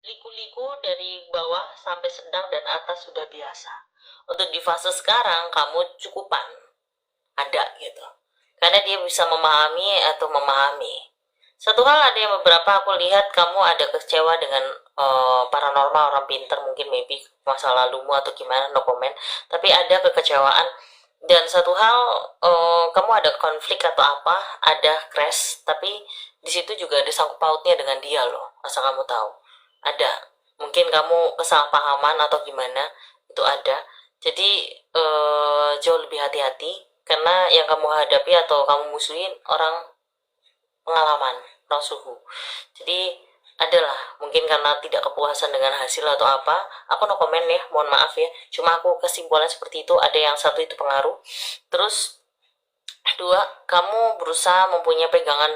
liku-liku dari bawah sampai sedang dan atas sudah biasa. Untuk di fase sekarang kamu cukupan ada gitu, karena dia bisa memahami atau memahami. Satu hal ada yang beberapa aku lihat kamu ada kecewa dengan paranormal, orang pinter mungkin, maybe masa lalumu atau gimana, no comment. Tapi ada kekecewaan. Dan satu hal, kamu ada konflik atau apa, ada crash, tapi di situ juga ada sangkut pautnya dengan dia loh, asal kamu tahu. Ada, mungkin kamu kesalahpahaman atau gimana, itu ada. Jadi jauh lebih hati-hati, karena yang kamu hadapi atau kamu musuhin orang pengalaman, orang suhu. Jadi adalah mungkin karena tidak kepuasan dengan hasil atau apa, aku no komen ya, mohon maaf ya, cuma aku kesimpulan seperti itu. Ada yang satu itu pengaruh. Terus dua, kamu berusaha mempunyai pegangan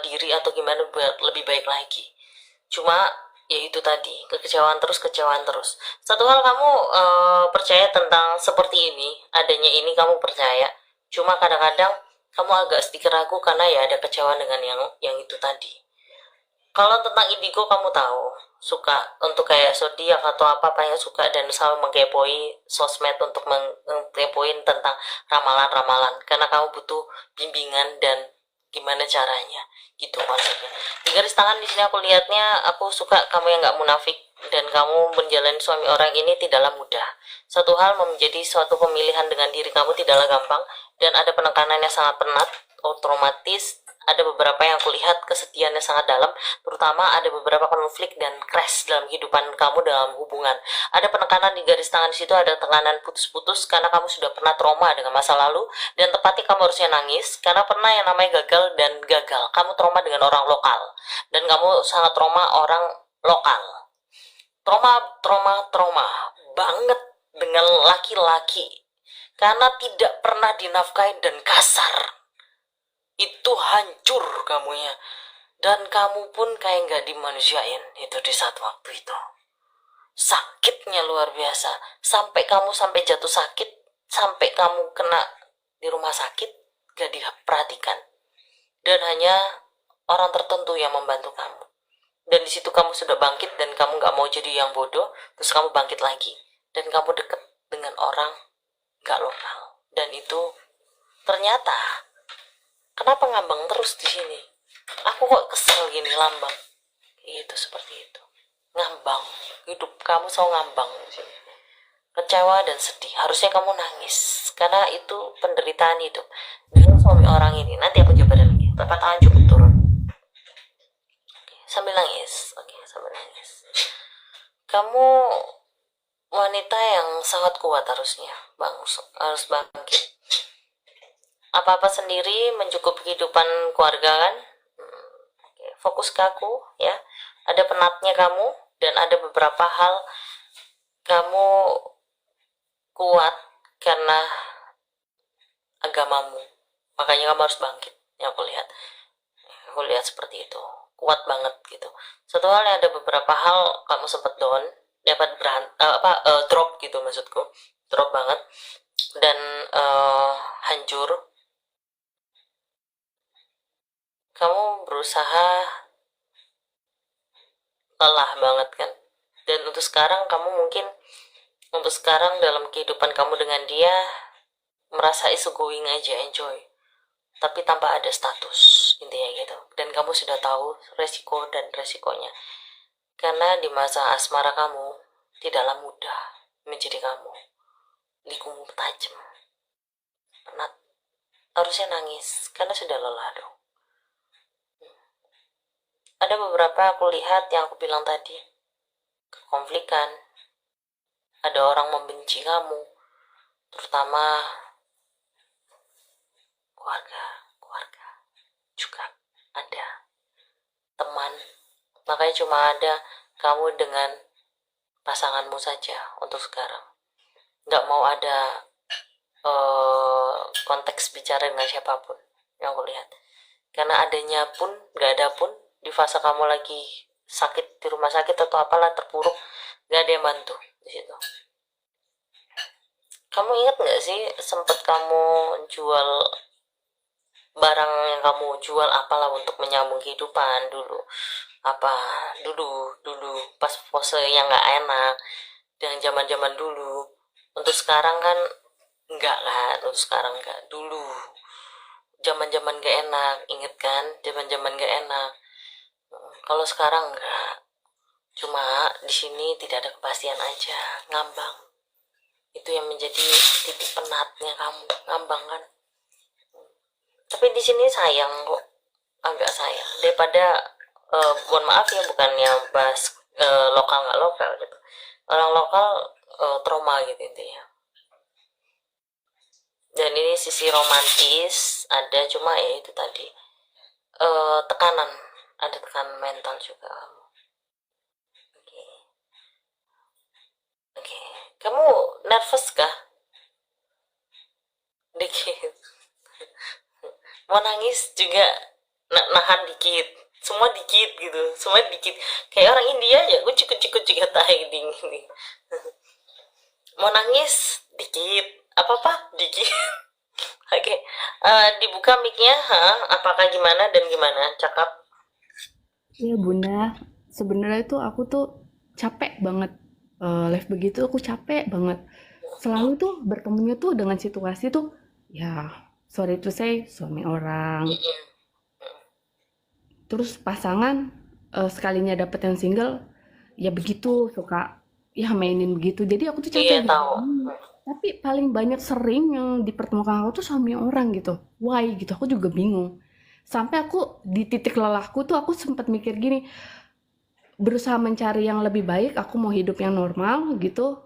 diri atau gimana buat lebih baik lagi. Cuma ya itu tadi, kekecewaan terus, kecewaan terus. Satu hal, kamu percaya tentang seperti ini, adanya ini kamu percaya. Cuma kadang-kadang kamu agak sedikit ragu karena ya ada kecewaan dengan yang itu tadi. Kalau tentang indigo kamu tahu, suka untuk kayak zodiak atau apa yang suka dan selalu mengkepoi sosmed untuk mengkepoin tentang ramalan-ramalan, karena kamu butuh bimbingan dan gimana caranya gitu konsepnya. Di garis tangan di sini aku lihatnya, aku suka kamu yang nggak munafik, dan kamu menjalani suami orang ini tidaklah mudah. Satu hal, menjadi suatu pemilihan dengan diri kamu tidaklah gampang, dan ada penekanan yang sangat penat, otomatis ada beberapa yang aku lihat kesedihannya sangat dalam, terutama ada beberapa konflik dan crash dalam kehidupan kamu dalam hubungan. Ada penekanan di garis tangan di situ, ada tekanan putus-putus karena kamu sudah pernah trauma dengan masa lalu, dan tepatnya kamu harusnya nangis karena pernah yang namanya gagal dan gagal. Kamu trauma dengan orang lokal, dan kamu sangat trauma orang lokal. Trauma banget dengan laki-laki karena tidak pernah dinafkahi dan kasar. Itu hancur kamunya, dan kamu pun kayak nggak dimanusiain itu di saat waktu itu. Sakitnya luar biasa, sampai kamu sampai jatuh sakit, sampai kamu kena di rumah sakit, gak diperhatikan, dan hanya orang tertentu yang membantu kamu. Dan di situ kamu sudah bangkit, dan kamu nggak mau jadi yang bodoh, terus kamu bangkit lagi, dan kamu deket dengan orang nggak lokal. Dan itu ternyata, kenapa ngambang terus di sini? Aku kok kesel gini lambang. Itu seperti itu. Ngambang. Hidup kamu selalu ngambang di sini. Kecewa dan sedih. Harusnya kamu nangis, karena itu penderitaan hidup. Dengan suami orang ini, nanti aku coba lagi. Telapak tangan cukup turun. Oke, sambil nangis. Oke, sambil nangis. Kamu wanita yang sangat kuat harusnya. Harus bangkit. Apa-apa sendiri, mencukupi kehidupan keluarga kan. Oke, fokus ke aku ya. Ada penatnya kamu, dan ada beberapa hal kamu kuat karena agamamu, makanya kamu harus bangkit. Yang aku lihat seperti itu, kuat banget gitu. Satu hal, yang ada beberapa hal kamu sempat down, dapat drop gitu, maksudku drop banget, dan hancur. Kamu berusaha, lelah banget kan, dan untuk sekarang kamu mungkin, untuk sekarang dalam kehidupan kamu dengan dia, merasa is going aja, enjoy, tapi tanpa ada status, intinya gitu. Dan kamu sudah tahu resiko dan resikonya, karena di masa asmara kamu tidaklah mudah menjadi kamu. Likumu tajam, penat, harusnya nangis karena sudah lelah dong. Ada beberapa aku lihat yang aku bilang tadi, konflikan, ada orang membenci kamu, terutama keluarga juga ada, teman. Makanya cuma ada kamu dengan pasanganmu saja untuk sekarang, nggak mau ada konteks bicara dengan siapapun yang aku lihat, karena adanya pun nggak ada pun, di fase kamu lagi sakit di rumah sakit atau apalah, terpuruk, nggak ada yang bantu di situ. Kamu ingat nggak sih, sempat kamu jual barang yang kamu jual apalah untuk menyambung kehidupan dulu, apa dulu dulu pas pose yang nggak enak dengan zaman-zaman dulu. Untuk sekarang kan enggak kan, untuk sekarang enggak. Dulu zaman-zaman gak enak, inget kan? Zaman-zaman gak enak. Kalau sekarang enggak. Cuma di sini tidak ada kepastian aja, ngambang. Itu yang menjadi titik penatnya kamu, ngambang kan. Tapi di sini sayang kok, agak sayang daripada mohon maaf ya, bukannya bahas lokal nggak lokal gitu. Orang lokal trauma gitu intinya. Dan ini sisi romantis ada, cuma ya itu tadi tekanan, ada tekanan mental juga. Oke, oke. Kamu nervous kah? Dikit. Mau nangis juga nahan dikit. Semua dikit gitu, semua dikit. Kayak orang India ya, kucik kucik kucik kata ini. Mau nangis dikit, apa apa dikit. Oke, dibuka mic-nya, apakah gimana dan gimana? Cakap. Iya Bunda, sebenarnya tuh aku tuh capek banget. Live begitu aku capek banget. Selalu tuh bertemunya tuh dengan situasi tuh, ya sorry to say, suami orang. Mm-mm. Terus pasangan sekalinya dapet yang single, ya begitu suka ya mainin begitu. Jadi aku tuh Iya capek gitu. tahu. Tapi paling banyak sering yang dipertemukan aku tuh suami orang gitu. Why gitu? Aku juga bingung. Sampai aku di titik lelahku tuh aku sempat mikir gini, berusaha mencari yang lebih baik, aku mau hidup yang normal gitu,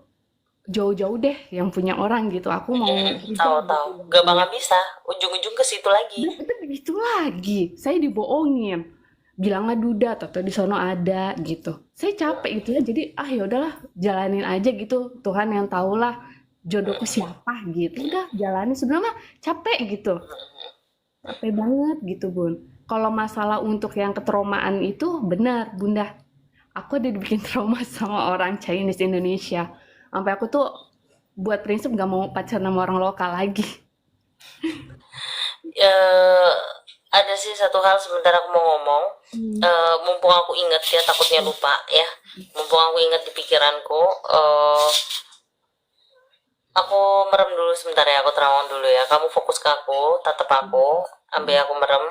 jauh-jauh deh yang punya orang gitu, aku mau Tahu hidup tahu. gitu yang Gak punya. bakal bisa. Ujung-ujung ke situ lagi. Dapetnya begitu lagi, saya dibohongin, bilangnya duda atau di sono ada gitu, saya capek gitu ya, jadi ah ya udahlah jalanin aja gitu, Tuhan yang tahulah jodohku siapa gitu, udah jalanin sebenarnya capek gitu, capek banget gitu Bun. Kalau masalah untuk yang ketraumaan itu benar Bunda, aku udah dibikin trauma sama orang Chinese Indonesia. Sampai aku tuh buat prinsip gak mau pacaran sama orang lokal lagi. eh ada sih satu hal sebentar aku mau ngomong. Hmm. Mumpung aku inget ya, takutnya lupa ya. Mumpung aku inget di pikiranku, aku merem dulu sebentar ya, aku terawang dulu ya. Kamu fokus ke aku, tatap aku, ambil aku merem.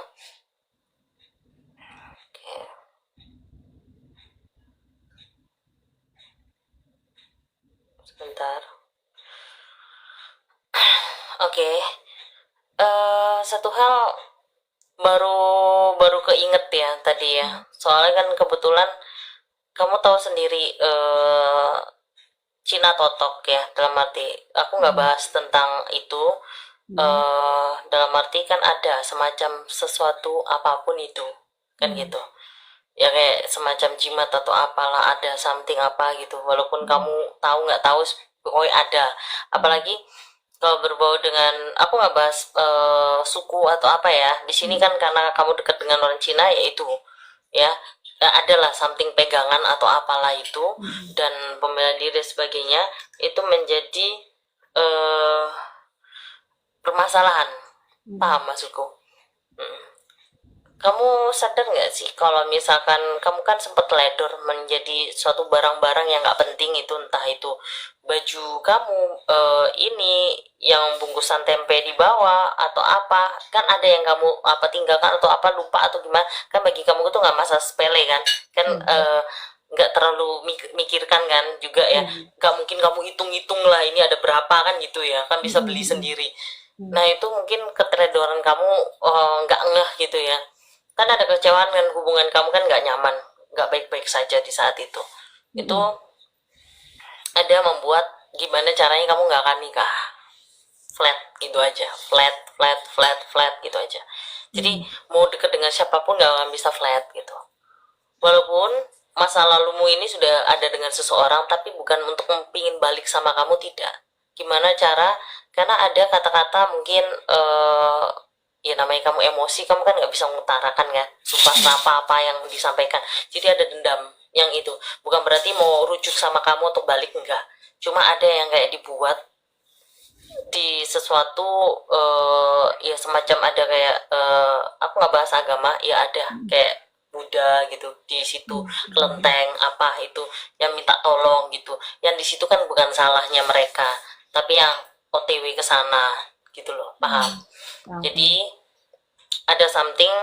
Oke, sebentar. Oke, satu hal baru baru keinget ya tadi ya. Soalnya kan kebetulan kamu tahu sendiri, Cina totok ya, dalam arti aku nggak bahas tentang itu, Hmm. dalam arti kan ada semacam sesuatu apapun itu kan Hmm. gitu ya, kayak semacam jimat atau apalah, ada something apa gitu, walaupun kamu tahu nggak tahu, pokoknya ada. Apalagi kalau berbau dengan, aku nggak bahas suku atau apa ya di sini kan, karena kamu dekat dengan orang Cina yaitu ya, adalah something pegangan atau apalah itu, dan pembelaan diri dan sebagainya, itu menjadi eh permasalahan. Paham maksudku? Mm. Kamu sadar nggak sih kalau misalkan kamu kan sempat teledor menjadi suatu barang-barang yang nggak penting itu, entah itu baju kamu, ini yang bungkusan tempe di bawah atau apa, kan ada yang kamu apa tinggalkan atau apa lupa atau gimana, kan bagi kamu itu nggak masalah sepele kan, kan nggak terlalu mikirkan kan juga ya, nggak mungkin kamu hitung-hitung lah ini ada berapa kan gitu ya, kan bisa beli sendiri. Nah itu mungkin keteledoran kamu, nggak ngeh gitu ya, kan ada kecewaan kan, hubungan kamu kan nggak nyaman, nggak baik-baik saja di saat itu ada membuat gimana caranya kamu nggak akan nikah, flat gitu aja, flat flat flat flat gitu aja. Jadi mau deket dengan siapapun nggak akan bisa flat gitu, walaupun masa lalumu ini sudah ada dengan seseorang, tapi bukan untuk mempingin balik sama kamu, tidak. Gimana cara, karena ada kata-kata mungkin, ya namanya kamu emosi, kamu kan nggak bisa mengutarakan kan sumpah apa-apa yang disampaikan, jadi ada dendam yang itu. Bukan berarti mau rujuk sama kamu untuk balik, enggak, cuma ada yang kayak dibuat di sesuatu, ya semacam ada kayak, aku nggak bahas agama ya, ada kayak Buddha gitu di situ, Hmm. kelenteng apa itu yang minta tolong gitu, yang di situ kan bukan salahnya mereka tapi yang OTW ke sana gitu loh, paham? Hmm. Paham, paham. Jadi ada something,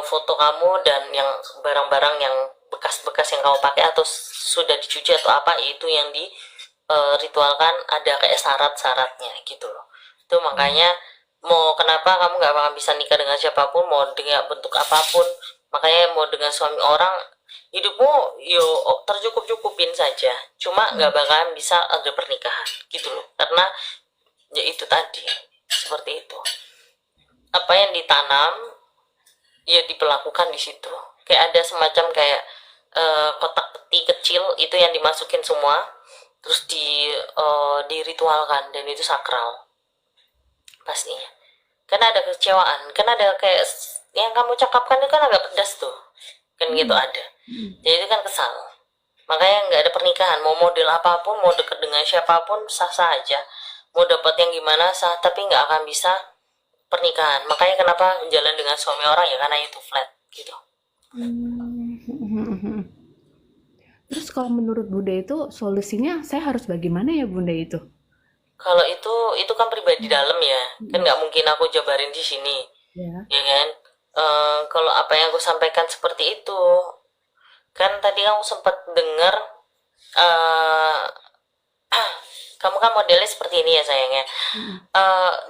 foto kamu dan yang barang-barang yang bekas-bekas yang kamu pakai atau sudah dicuci atau apa itu yang di ritualkan, ada kayak syarat-syaratnya gitu loh. Itu Hmm. makanya mau kenapa kamu nggak bakal bisa nikah dengan siapapun, mau dengan bentuk apapun, makanya mau dengan suami orang, hidupmu yo tercukup-cukupin saja, cuma nggak bakalan bisa ada pernikahan gitu loh, karena ya itu tadi, seperti itu, apa yang ditanam ya diperlakukan di situ, kayak ada semacam kayak kotak peti kecil itu yang dimasukin semua, terus diritualkan dan itu sakral pastinya, karena ada kecewaan, karena ada kayak yang kamu cakapkan itu kan agak pedas tuh kan gitu, Hmm. ada, Hmm. jadi itu kan kesal, makanya nggak ada pernikahan, mau model apapun, mau deket dengan siapapun sah sah aja, mau dapat yang gimana sah, tapi nggak akan bisa pernikahan, makanya kenapa jalan dengan suami orang ya karena itu flat gitu. Hmm. Terus kalau menurut Bunda itu solusinya saya harus bagaimana ya Bunda itu? Kalau itu kan pribadi dalam ya, kan Hmm. nggak mungkin aku jabarin di sini, Ya. ya kan? Kalau apa yang aku sampaikan seperti itu, kan tadi kamu sempat dengar, eh kamu kan modelnya seperti ini ya sayangnya. Hmm.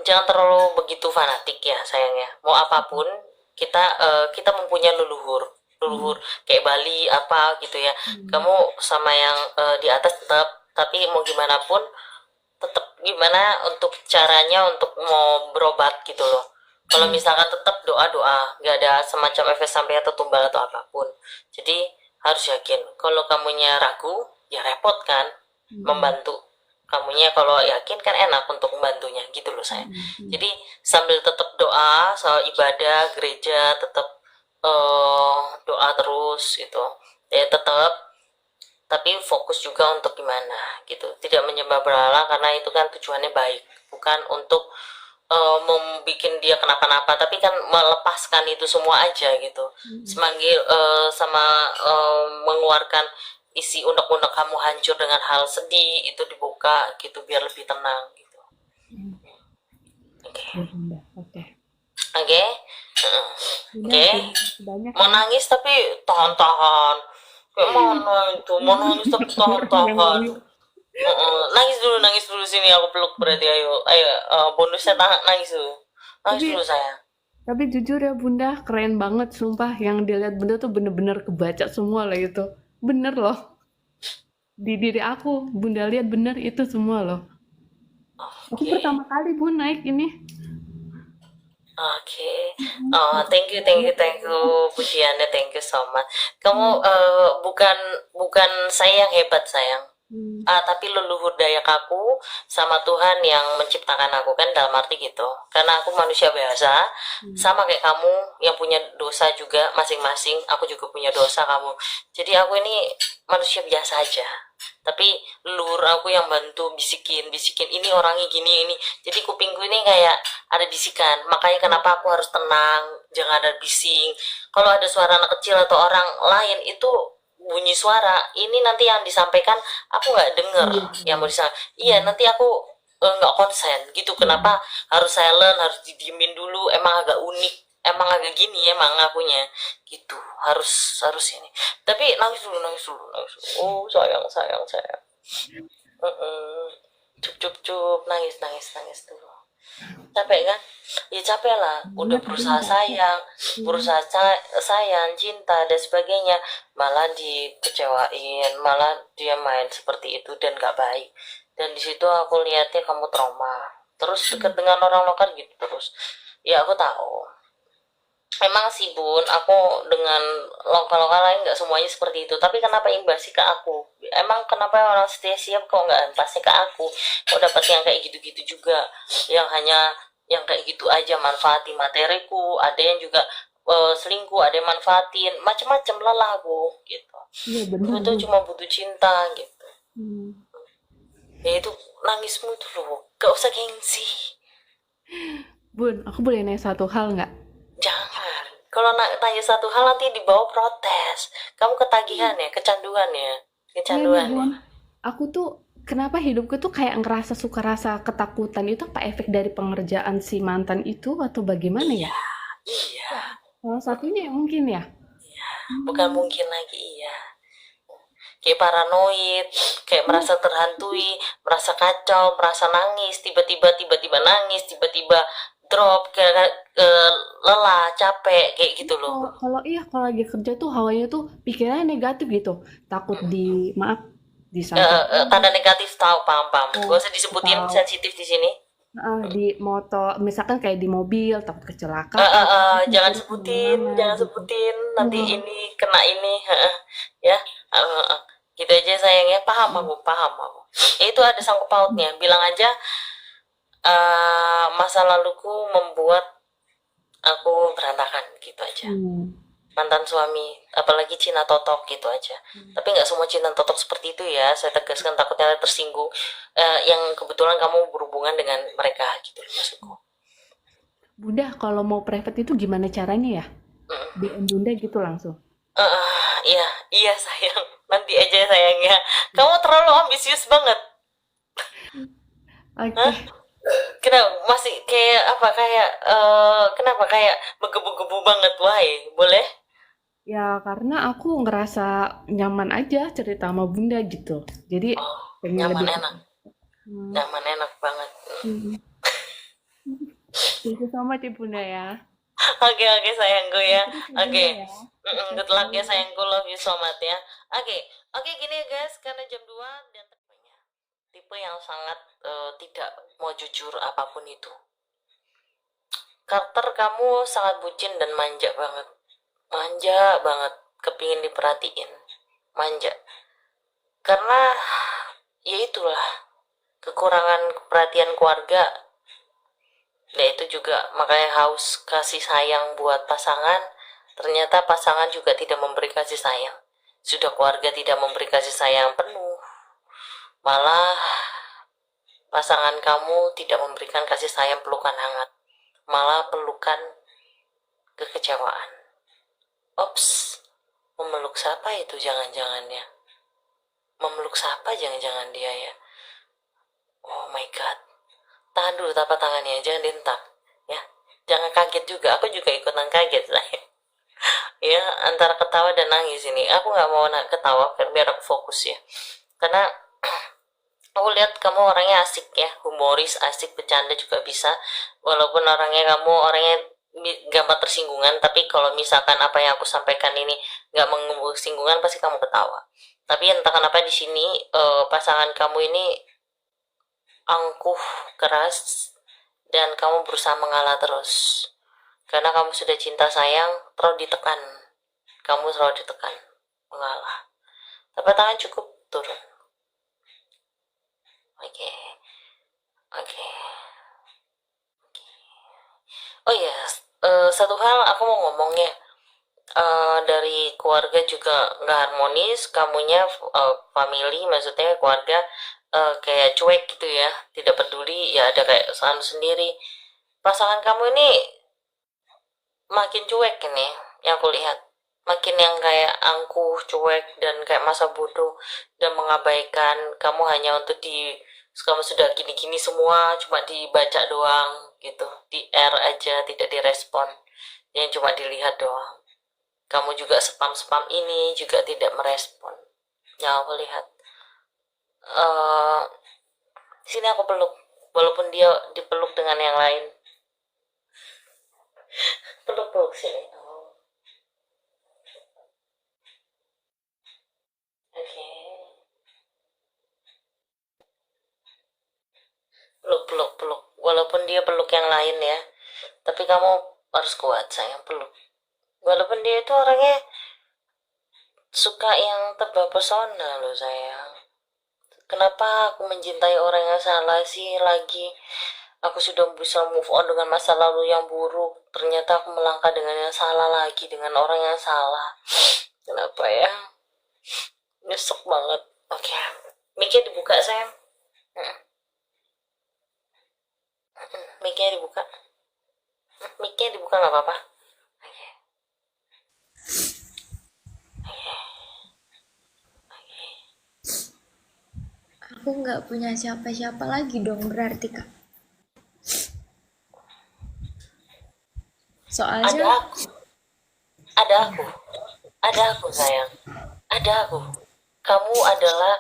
Jangan terlalu begitu fanatik ya sayangnya. Mau apapun kita mempunyai leluhur, Hmm. leluhur kayak Bali apa gitu ya. Hmm. Kamu sama yang di atas tetap, tapi mau gimana pun tetap gimana untuk caranya untuk mau berobat gitu loh. Kalau Hmm. misalkan tetap doa-doa, nggak ada semacam efek samping atau tumbal atau apapun. Jadi harus yakin. Kalau kamunya ragu, ya repot kan Hmm. membantu. Kamunya kalau yakin kan enak untuk membantunya gitu loh saya. Hmm. Hmm. Jadi sambil tetap doa, soal ibadah, gereja, tetap doa terus gitu. Ya tetap, tapi fokus juga untuk gimana gitu, tidak menyembah berhala karena itu kan tujuannya baik, bukan untuk membuat dia kenapa-napa, tapi kan melepaskan itu semua aja gitu, Hmm. semanggil sama mengeluarkan isi unek-unek kamu hancur dengan hal sedih itu dibuka gitu biar lebih tenang gitu. Hmm. Oke, okay. Ya Bunda, oke. Oke, okay. Bunda, Oke, terima kasih banyak mau ya. nangis tapi tahan-tahan, kayak mana itu mau nangis tapi Orang yang tahan-tahan. nangis. Nangis dulu sini aku peluk berarti, ayo, ayo, bonusnya tahan, nangis Tapi dulu sayang. tapi jujur ya Bunda, keren banget sumpah yang dilihat Bunda tuh bener-bener kebaca semua lah itu. Bener loh. Di diri aku, Bunda lihat bener itu semua loh. Aku Oke, pertama kali Bu naik ini. oke. Makasih Thank you, thank you, banyak ya thank you, Bunda. pujiannya, thank you so much. Kamu Hmm. bukan bukan saya yang hebat sayang. Hmm. Tapi leluhur dayak aku sama Tuhan yang menciptakan aku, kan dalam arti gitu. Karena aku manusia biasa, Hmm. sama kayak kamu yang punya dosa juga masing-masing. Aku juga punya dosa kamu. Jadi aku ini manusia biasa aja. Tapi leluhur aku yang bantu bisikin, bisikin ini orangnya gini ini. Jadi kupingku ini kayak ada bisikan. Makanya kenapa aku harus tenang, jangan ada bising. Kalau ada suara anak kecil atau orang lain itu bunyi suara ini nanti yang disampaikan aku nggak denger, Iya. yang mau disampaikan iya Hmm. nanti aku nggak konsen gitu, Hmm. kenapa harus silent, harus didiemin dulu, emang agak unik, emang agak gini emang akunya gitu, harus harus ini, tapi nangis dulu, nangis dulu, nangis dulu, oh sayang, sayang, sayang. Cup cup cup, nangis, nangis, nangis dulu. Capek kan? Ya capek lah, udah Banget tapi berusaha capek. sayang, Hmm. berusaha sayang, cinta dan sebagainya, malah dikecewain, malah dia main seperti itu dan gak baik. Dan di situ aku lihatnya kamu trauma, terus deket dengan orang lokal gitu terus. Ya aku tahu. Memang sih Bun, aku dengan lokal-lokal lain nggak semuanya seperti itu. Tapi kenapa imbasnya ke aku? Emang kenapa orang setia siap kok nggak imbasnya ke aku? Kok dapat yang kayak gitu-gitu juga? Yang hanya yang kayak gitu aja manfaatin materiku. Ada yang juga selingkuh, ada yang manfaatin, macem-macem lelah aku gitu. Iya Aku bener tuh Bun. cuma butuh cinta gitu. Hmm. Ya itu nangismu itu loh, gak usah gengsi. Bun, aku boleh nanya satu hal nggak? Jangan. Kalau tanya satu hal nanti dibawa protes. Kamu ketagihan ya, kecanduan ya, Nenek kecanduan ya. Bon, aku tuh kenapa hidupku tuh kayak ngerasa suka rasa ketakutan itu apa efek dari pengerjaan si mantan itu atau bagaimana ya? Iya, iya, Salah satunya ya mungkin ya. bukan Hmm. mungkin lagi iya. Kayak paranoid, kayak Iya, merasa terhantui, merasa kacau, merasa nangis, tiba-tiba nangis, tiba-tiba drop, kayak lelah, capek, kayak gitu loh. kalau kalau iya kalau lagi kerja tuh hawanya tuh pikirannya negatif gitu. Takut di maaf disangkut Tanda negatif tahu, paham paham. Gak usah disebutin atau sensitif di sini. di motor misalkan kayak di mobil takut kecelakaan itu Jangan mikirnya sebutin, kemana-mana jangan gitu. sebutin nanti Heeh, ini kena ini, ya. Gitu aja sayangnya, paham heeh. aku, paham aku. Ya, itu ada sangkut pautnya. Bilang aja masa laluku membuat aku berantakan, gitu aja. Hmm. Mantan suami, apalagi Cina totok, gitu aja. Tapi nggak semua Cina totok seperti itu ya, saya tegaskan, takutnya tersinggung. Yang kebetulan kamu berhubungan dengan mereka, gitu loh maksudku. Bunda kalau mau private itu gimana caranya ya? Mm. DM Bunda gitu langsung. Iya, iya sayang. Nanti aja sayangnya. Kamu terlalu ambisius banget. Hah? Oke. Kenapa masih kayak apa kayak kenapa kayak menggebu-gebu banget, why? Boleh? Ya karena aku ngerasa nyaman aja cerita sama Bunda gitu. Jadi Oh, pengen nyaman lebih enak. enak. Hmm. Nyaman enak banget. Hmm. Thank you so much ya Bunda ya. Oke, oke sayangku ya. Terus ya Oke. Bunda ya. Sukses Good luck ya selalu. sayangku, love you so much ya. Oke. Oke gini ya guys, karena jam 2 dan tipe yang sangat tidak mau jujur apapun itu. Karakter kamu sangat bucin dan manja banget. Manja banget, kepingin diperhatiin. Manja. Karena ya itulah kekurangan perhatian keluarga. Ya itu juga makanya haus kasih sayang buat pasangan. Ternyata pasangan juga tidak memberi kasih sayang. Sudah keluarga tidak memberi kasih sayang penuh. Malah pasangan kamu tidak memberikan kasih sayang pelukan hangat. Malah pelukan kekecewaan. Ops, memeluk siapa itu jangan-jangannya? Memeluk siapa jangan-jangan dia ya? Oh my god. Tahan dulu tapak tangannya, jangan dihentak. Ya, jangan kaget juga. Aku juga ikutan kaget saya. Ya, antara ketawa dan nangis ini. Aku nggak mau ketawa biar aku fokus ya. Karena aku lihat kamu orangnya asik ya, humoris, asik, bercanda juga bisa. Walaupun kamu orangnya gampang tersinggungan, tapi kalau misalkan apa yang aku sampaikan ini nggak mengundang singgungan, pasti kamu ketawa. Tapi entah kenapa di sini pasangan kamu ini angkuh, keras, dan kamu berusaha mengalah terus. Karena kamu sudah cinta sayang, terlalu ditekan. Kamu selalu ditekan, mengalah. Tapi tangan cukup turun. Oke, okay. Oke. Okay. Oh iya, satu hal aku mau ngomongnya. Dari keluarga juga nggak harmonis, kamunya family, maksudnya keluarga kayak cuek gitu ya, tidak peduli, ya ada kayak kesalahan sendiri. Pasangan kamu ini makin cuek ini yang aku lihat, makin yang kayak angkuh, cuek, dan kayak masa bodoh dan mengabaikan kamu hanya untuk kamu sudah gini-gini semua cuma dibaca doang gitu, di R aja, tidak direspon, yang cuma dilihat doang. Kamu juga spam-spam ini juga tidak merespon, yang aku lihat. Sini aku peluk, walaupun dia dipeluk dengan yang lain. Peluk-peluk sini. Oh. Oke. Okay. Peluk, walaupun dia peluk yang lain ya, tapi kamu harus kuat sayang, peluk. Walaupun dia itu orangnya suka yang terbawa pesona loh sayang. Kenapa aku mencintai orang yang salah sih lagi? Aku sudah bisa move on dengan masa lalu yang buruk, ternyata aku melangkah dengan yang salah lagi, dengan orang yang salah. Kenapa ya? Nyesek banget. Oke, okay. Mic-nya dibuka sayang. Mic-nya dibuka. Mic-nya dibuka nggak apa-apa. Oke. Okay. nggak punya siapa-siapa lagi dong berarti Kak. Ada Soalnya aku, ada aku, ada aku sayang, ada aku. Kamu adalah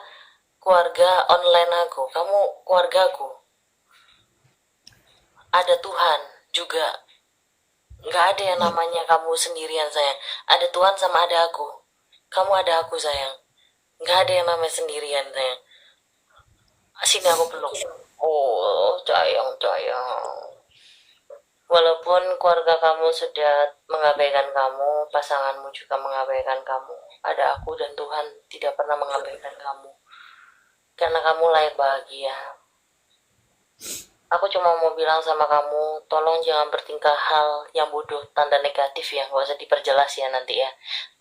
keluarga online aku, kamu keluargaku. Ada Tuhan juga. Nggak ada yang namanya kamu sendirian sayang. Ada Tuhan sama ada aku. Kamu ada aku sayang. Nggak ada yang namanya sendirian sayang. Sini aku peluk. Oh sayang sayang. Walaupun keluarga kamu sudah mengabaikan kamu, pasanganmu juga mengabaikan kamu, ada aku dan Tuhan tidak pernah mengabaikan kamu. Karena kamu layak bahagia. Aku cuma mau bilang sama kamu, tolong jangan bertingkah hal yang bodoh, tanda negatif ya, gak usah diperjelas ya nanti ya.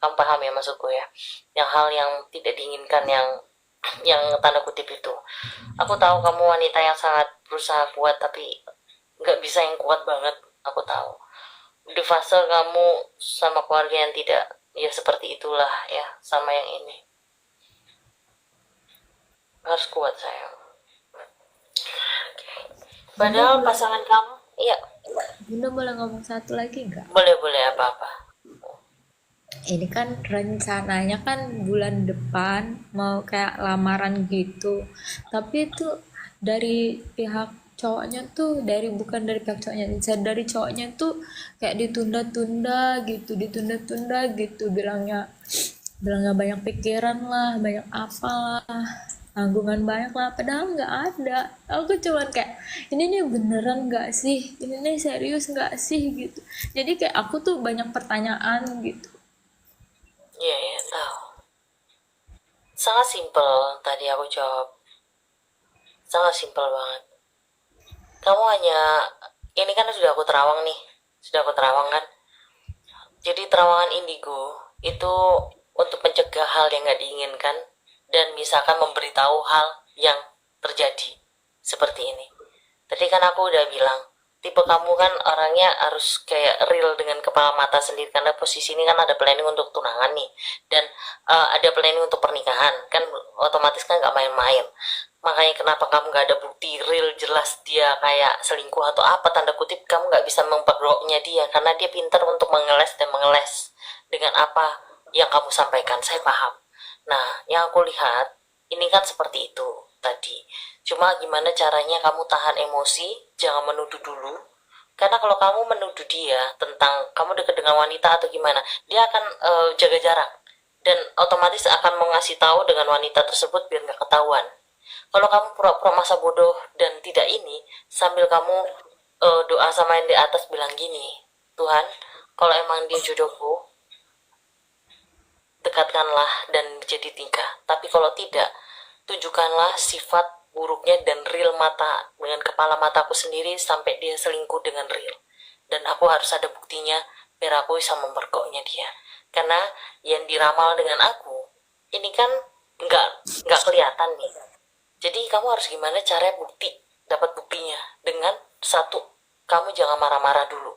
Kamu paham ya maksudku ya? Yang hal yang tidak diinginkan, yang tanda kutip itu. Aku tahu kamu wanita yang sangat berusaha kuat, tapi nggak bisa yang kuat banget. Aku tahu. Di fase kamu sama keluarga yang tidak, ya seperti itulah ya, sama yang ini. Harus kuat sayang. Padahal pasangan kamu, iya, Bunda boleh ngomong satu lagi nggak? boleh-boleh apa-apa. Ini kan rencananya kan bulan depan mau kayak lamaran gitu. Tapi itu dari pihak cowoknya tuh bukan dari pihak cowoknya, dari cowoknya tuh kayak ditunda-tunda gitu, bilangnya banyak pikiran lah, banyak apalah, tanggungan banyak lah, padahal nggak ada. Aku cuman kayak ini nih beneran nggak sih, ini nih serius nggak sih gitu. Jadi kayak aku tuh banyak pertanyaan gitu. Iya, ya, tahu. Sangat simpel tadi aku jawab. Sangat simpel banget. Kamu hanya, ini kan sudah aku terawang nih. Sudah aku terawang kan. Jadi terawangan indigo itu untuk mencegah hal yang nggak diinginkan dan misalkan memberitahu hal yang terjadi seperti ini. Tadi kan aku udah bilang tipe kamu kan orangnya harus kayak real dengan kepala mata sendiri, karena posisi ini kan ada planning untuk tunangan nih, dan ada planning untuk pernikahan kan, otomatis kan nggak main-main. Makanya kenapa kamu nggak ada bukti real jelas dia kayak selingkuh atau apa, tanda kutip kamu nggak bisa mempergoknya dia karena dia pintar untuk mengeles dan mengeles dengan apa yang kamu sampaikan. Saya paham. Nah, yang aku lihat ini kan seperti itu tadi. Cuma gimana caranya kamu tahan emosi, jangan menuduh dulu. Karena kalau kamu menuduh dia tentang kamu dekat dengan wanita atau gimana, dia akan jaga jarak dan otomatis akan mengasih tahu dengan wanita tersebut biar nggak ketahuan. Kalau kamu pura-pura masa bodoh dan tidak ini, sambil kamu doa sama yang di atas bilang gini, Tuhan, kalau emang dia jodohku, dekatkanlah dan jadi tingkah. Tapi kalau tidak, tunjukkanlah sifat buruknya dan real mata dengan kepala mataku sendiri sampai dia selingkuh dengan real. Dan aku harus ada buktinya biar aku bisa memperkoknya dia. Karena yang diramal dengan aku ini kan nggak kelihatan nih. Jadi kamu harus gimana cara bukti, dapat buktinya dengan satu, kamu jangan marah-marah dulu.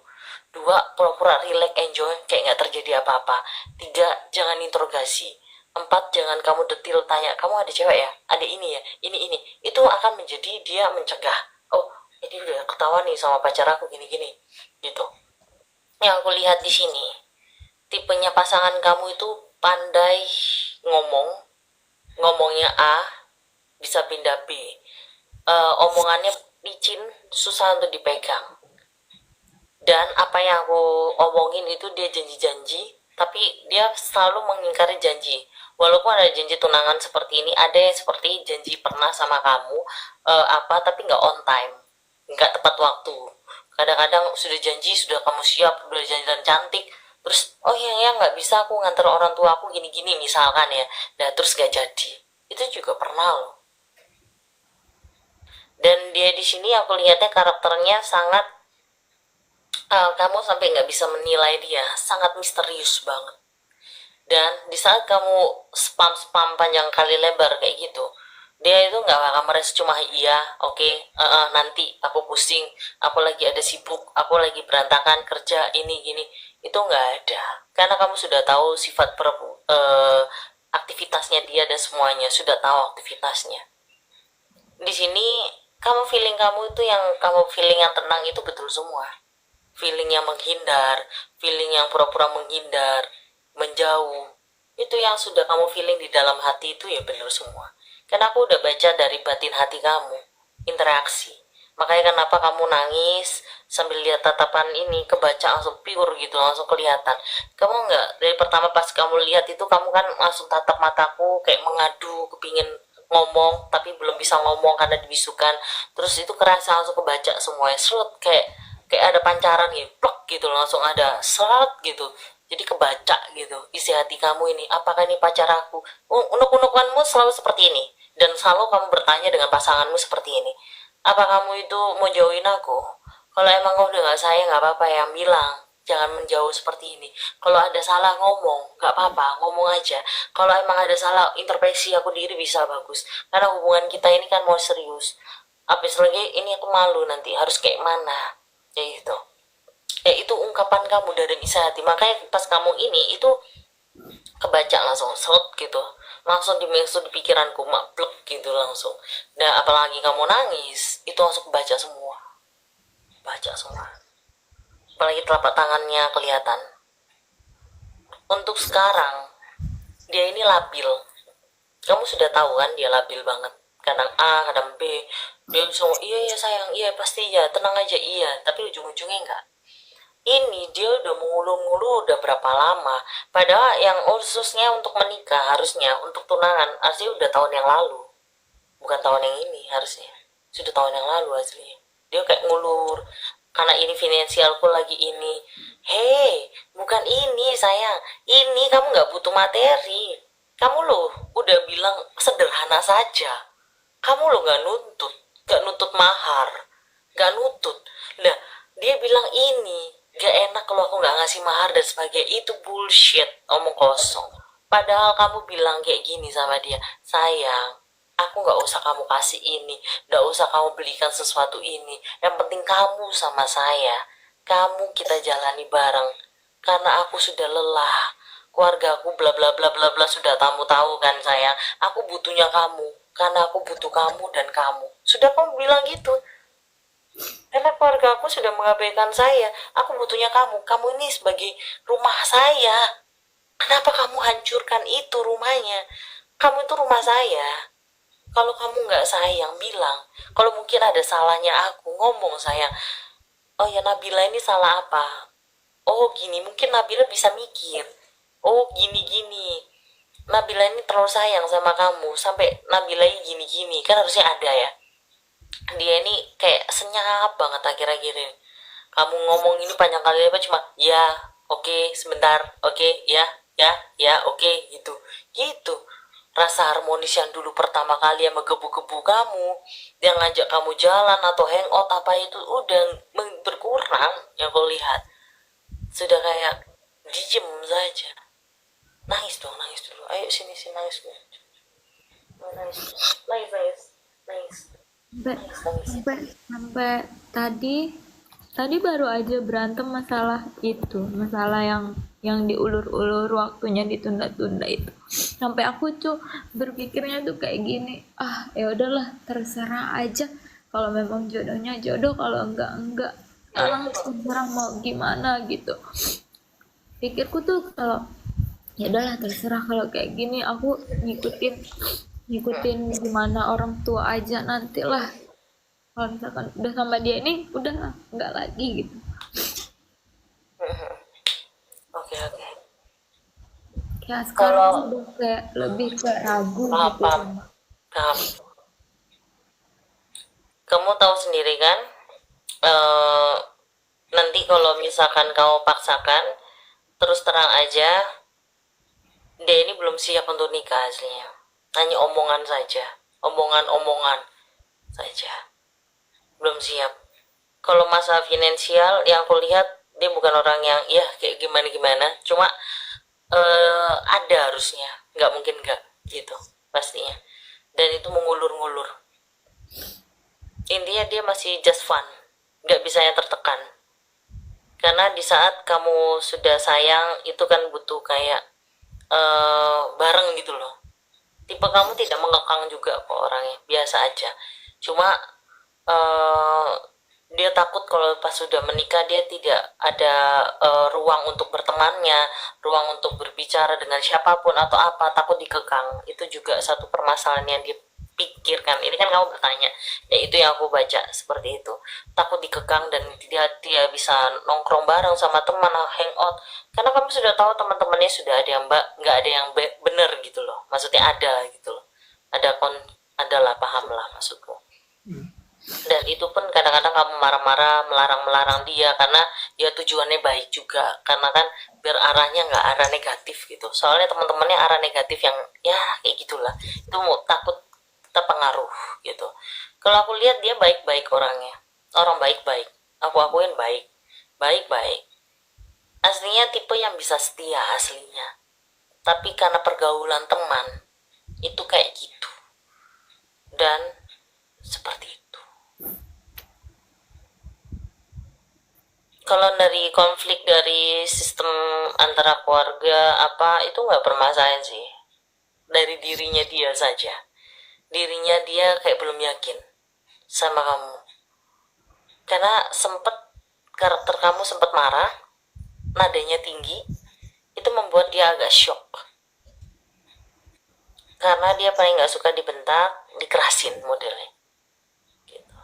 Dua, pura-pura relax, enjoy, kayak nggak terjadi apa-apa. Tiga, jangan interogasi. Empat, jangan kamu detil tanya, kamu ada cewek ya? Ada ini ya? Ini. Itu akan menjadi dia mencegah. Oh, ini udah ketahuan nih sama pacar aku gini-gini. Gitu. Yang aku lihat di sini, tipenya pasangan kamu itu pandai ngomong, ngomongnya A, bisa pindah B. Omongannya licin, susah untuk dipegang. Dan apa yang aku omongin itu dia janji-janji, tapi dia selalu mengingkari janji. Walaupun ada janji tunangan seperti ini, ada yang seperti janji pernah sama kamu tapi nggak on time, nggak tepat waktu. Kadang-kadang sudah janji, sudah kamu siap, sudah jalan cantik, terus oh ya nggak bisa, aku nganter orang tua aku gini-gini misalkan ya, nah terus nggak jadi. Itu juga pernah loh. Dan dia di sini aku lihatnya karakternya sangat kamu sampai nggak bisa menilai dia, sangat misterius banget. Dan di saat kamu spam panjang kali lebar kayak gitu, dia itu nggak akan merespon cuma iya oke, nanti aku pusing, aku lagi ada sibuk, aku lagi berantakan kerja ini gini, itu nggak ada. Karena kamu sudah tahu sifat aktivitasnya dia dan semuanya sudah tahu aktivitasnya. di sini kamu itu yang kamu feeling yang tenang itu betul semua. Feeling yang menghindar, feeling yang pura-pura menghindar, menjauh, itu yang sudah kamu feeling di dalam hati itu ya benar semua. Karena aku udah baca dari batin hati kamu, interaksi. Makanya kenapa kamu nangis sambil lihat tatapan ini, kebaca langsung pure gitu, langsung kelihatan. Kamu nggak, dari pertama pas kamu lihat itu kamu kan langsung tatap mataku kayak mengadu, kepingin ngomong tapi belum bisa ngomong karena dibisukan. Terus itu kerasa langsung kebaca semuanya, serut, kayak kayak ada pancaran gitu, plok gitu, langsung ada seret gitu. Jadi kebaca gitu isi hati kamu ini, apakah ini pacar aku. Unuk-unukanmu selalu seperti ini, dan selalu kamu bertanya dengan pasanganmu seperti ini, apa kamu itu mau jauhin aku? Kalau emang kamu udah gak sayang, gak apa-apa, yang bilang, jangan menjauh seperti ini. Kalau ada salah ngomong, gak apa-apa, ngomong aja. Kalau emang ada salah, intervensi aku diri bisa bagus, karena hubungan kita ini kan mau serius. Habis lagi ini aku malu nanti harus kayak mana, ya itu. Ya itu ungkapan kamu dari isi hati. Makanya pas kamu ini itu kebaca langsung slot gitu, langsung di pikiranku mablek gitu langsung. Nah apalagi kamu nangis itu langsung baca semua, baca semua. Apalagi telapak tangannya kelihatan. Untuk sekarang dia ini labil, kamu sudah tahu kan dia labil banget. Kadang A kadang B, dia langsung iya ya sayang, iya pasti ya, tenang aja iya, tapi ujung-ujungnya enggak. Ini dia udah mengulur-ngulur udah berapa lama, padahal yang khususnya untuk menikah harusnya, untuk tunangan harusnya udah tahun yang lalu, bukan tahun yang ini, harusnya sudah tahun yang lalu aslinya. Dia kayak ngulur karena ini finansialku lagi ini. Hei, bukan ini sayang, ini kamu nggak butuh materi. Kamu loh udah bilang sederhana saja, kamu loh nggak nuntut mahar, nggak nutut. Nah dia bilang ini gak enak kalau aku nggak ngasih mahar dan sebagainya, itu bullshit, omong kosong. Padahal kamu bilang kayak gini sama dia, sayang, aku nggak usah kamu kasih ini, nggak usah kamu belikan sesuatu ini, yang penting kamu sama saya, kamu kita jalani bareng, karena aku sudah lelah, keluarga aku bla bla bla bla bla, sudah kamu tahu kan sayang, aku butuhnya kamu, karena aku butuh kamu dan kamu, sudah kamu bilang gitu. Karena keluarga aku sudah mengabaikan saya, aku butuhnya kamu, kamu ini sebagai rumah saya, kenapa kamu hancurkan itu rumahnya, kamu itu rumah saya. Kalau kamu nggak sayang bilang, kalau mungkin ada salahnya aku ngomong sayang, oh ya Nabila ini salah apa, oh gini, mungkin Nabila bisa mikir, oh gini gini, Nabila ini terlalu sayang sama kamu sampai Nabila ini gini gini, kan harusnya ada ya. Dia ini kayak senyap banget akhir-akhir ini, kamu ngomong ini panjang kali apa cuma ya oke okay, sebentar oke okay, ya ya ya oke okay, gitu gitu. Rasa harmonis yang dulu pertama kali yang menggebu-gebu kamu, yang ngajak kamu jalan atau hangout apa itu udah berkurang. Yang kau lihat sudah kayak diem saja. Nangis dong, nangis dulu, ayo sini sini, nangis dulu, nangis nangis nangis nangis sampai nangis nangis. sampai sampai tadi tadi baru aja berantem masalah itu, masalah yang diulur-ulur, waktunya ditunda-tunda itu. Sampai aku tuh berpikirnya tuh kayak gini, ah ya udahlah, terserah aja, kalau memang jodohnya jodoh, kalau enggak orang terserah mau gimana gitu. Pikirku tuh kalau ya udahlah terserah, kalau kayak gini aku ngikutin ngikutin gimana orang tua aja nantilah, kalau misalkan udah sama dia ini udah nggak lagi gitu. Oke oke. Ya sekarang Kalau udah kayak lebih ke ragu gitu paham sama. paham, kamu tahu sendiri kan, eh, nanti kalau misalkan kamu paksakan, terus terang aja dia ini belum siap untuk nikah aslinya, hanya omongan saja, omongan-omongan saja, belum siap. Kalau masalah finansial yang aku lihat, dia bukan orang yang ya kayak gimana gimana, cuma ada harusnya, nggak mungkin nggak gitu pastinya. Dan itu mengulur-ngulur, intinya dia masih just fun, nggak bisa yang tertekan. Karena di saat kamu sudah sayang itu kan butuh kayak bareng gitu loh. Tipe kamu tidak mengekang juga kok orangnya, biasa aja. Cuma eh, dia takut kalau pas sudah menikah dia tidak ada ruang untuk bertemannya, ruang untuk berbicara dengan siapapun atau apa, takut dikekang. Itu juga satu permasalahan yang dia pikirkan. Ini kan kamu bertanya, ya itu yang aku baca seperti itu. Takut dikekang dan dia bisa nongkrong bareng sama teman, hangout. Karena kamu sudah tahu teman-temannya sudah ada yang nggak ada yang bener gitu loh. Maksudnya ada gitu loh. Adalah paham lah maksudku. Dan itu pun kadang-kadang kamu marah-marah melarang-melarang dia karena ya tujuannya baik juga, karena kan biar arahnya nggak arah negatif gitu. Soalnya teman-temannya arah negatif yang ya kayak gitulah, itu mau takut terpengaruh gitu. Kalau aku lihat dia baik-baik orangnya, orang baik-baik, aku akuin baik, baik-baik, aslinya tipe yang bisa setia aslinya, tapi karena pergaulan teman itu kayak gitu. Dan seperti itu. Kalau dari konflik dari sistem antara keluarga apa itu nggak bermasalah sih, dari dirinya dia saja. Dirinya dia kayak belum yakin sama kamu, karena sempet karakter kamu sempet marah, nadanya tinggi, itu membuat dia agak shock, karena dia paling nggak suka dibentak, dikerasin modelnya gitu.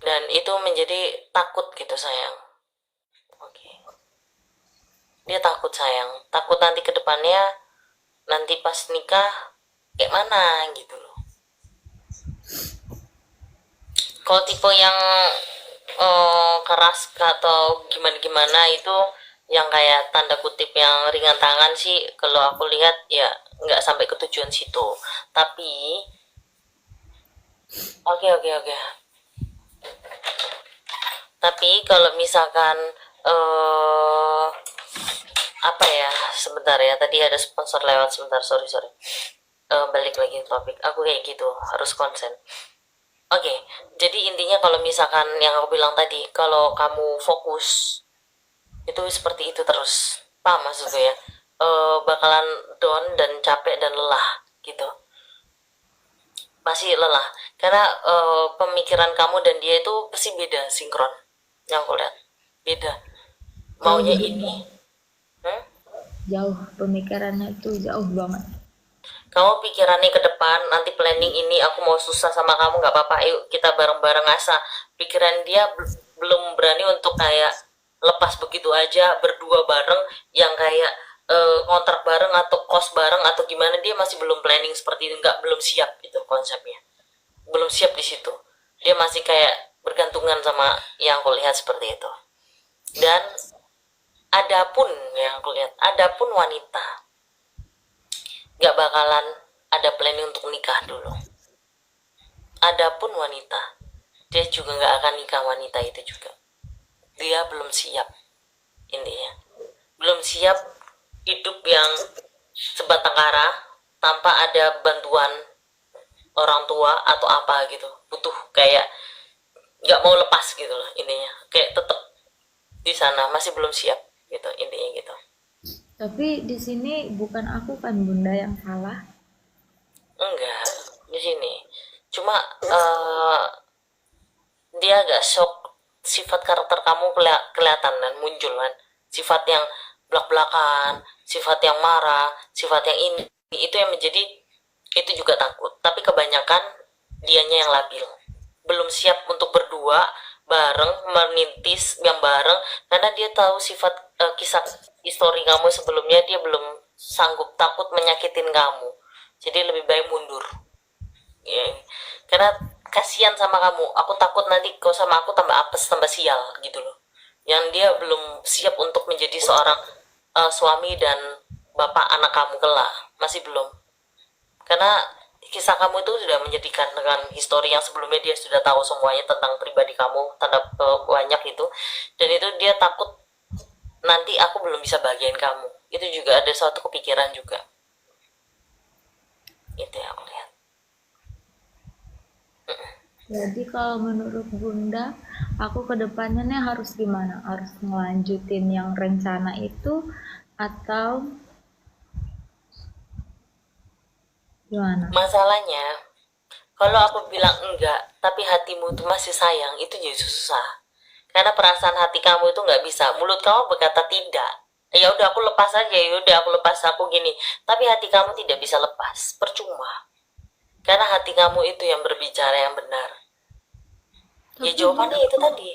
Dan itu menjadi takut gitu sayang. Oke, dia takut sayang, takut nanti ke depannya, nanti pas nikah kayak mana gitu loh. Kalau tipe yang keras atau gimana-gimana itu yang kayak tanda kutip yang ringan tangan sih, kalau aku lihat ya nggak sampai ke tujuan situ. Tapi oke. Tapi kalau misalkan apa ya, sebentar ya, tadi ada sponsor lewat sebentar, sorry. Balik lagi ke topik, aku kayak gitu harus konsen. Oke, jadi intinya kalau misalkan yang aku bilang tadi, kalau kamu fokus itu seperti itu terus, paham maksudku ya? Bakalan down dan capek dan lelah gitu, masih lelah karena pemikiran kamu dan dia itu pasti beda, sinkron. Yang aku lihat beda Jauh maunya banget. ini. hmm? Jauh pemikirannya tuh jauh banget. Kamu pikirannya ke depan, nanti planning ini aku mau susah sama kamu nggak apa-apa, ayo kita bareng-bareng asa. Pikiran dia belum berani untuk kayak lepas begitu aja berdua bareng, yang kayak kontrak bareng atau kos bareng atau gimana, dia masih belum planning seperti itu, nggak, belum siap itu konsepnya, belum siap di situ. Dia masih kayak bergantungan sama yang aku lihat seperti itu. Dan adapun yang aku lihat, adapun wanita nggak bakalan ada planning untuk nikah dulu. Adapun wanita, dia juga nggak akan nikah, wanita itu juga. Dia belum siap, intinya. Belum siap hidup yang sebatang kara tanpa ada bantuan orang tua atau apa gitu. Butuh kayak nggak mau lepas gitu loh intinya. Kayak tetap di sana masih belum siap gitu intinya gitu. Tapi di sini bukan aku kan bunda yang salah. Enggak, di sini. Cuma dia agak shock, sifat karakter kamu kelihatan dan muncul kan, sifat yang belak-belakan, sifat yang marah, sifat yang ini, itu yang menjadi, itu juga takut. Tapi kebanyakan dianya yang labil, belum siap untuk berdua bareng merintis yang bareng, karena dia tahu sifat kisah histori kamu sebelumnya, dia belum sanggup, takut menyakitin kamu, jadi lebih baik mundur ya. Karena kasihan sama kamu, aku takut nanti kau sama aku tambah apes, tambah sial gitu loh. Yang dia belum siap untuk menjadi seorang suami dan bapak anak kamu kelak, masih belum. Karena kisah kamu itu sudah menjadikan, dengan histori yang sebelumnya dia sudah tahu semuanya tentang pribadi kamu, tanda banyak itu. Dan itu dia takut nanti aku belum bisa bagian kamu, itu juga ada suatu kepikiran juga. Itu yang aku lihat. Jadi kalau menurut bunda, aku ke depannya nih harus gimana? Harus ngelanjutin yang rencana itu atau gimana? Masalahnya Kalau aku bilang enggak, tapi hatimu itu masih sayang, itu jadi susah. Karena perasaan hati kamu itu nggak bisa. Mulut kamu berkata tidak. Ya udah aku lepas aja, ya udah aku lepas aku gini. Tapi hati kamu tidak bisa lepas, percuma. Karena hati kamu itu yang berbicara yang benar. Ya Tapi bunda, jawabannya itu tadi.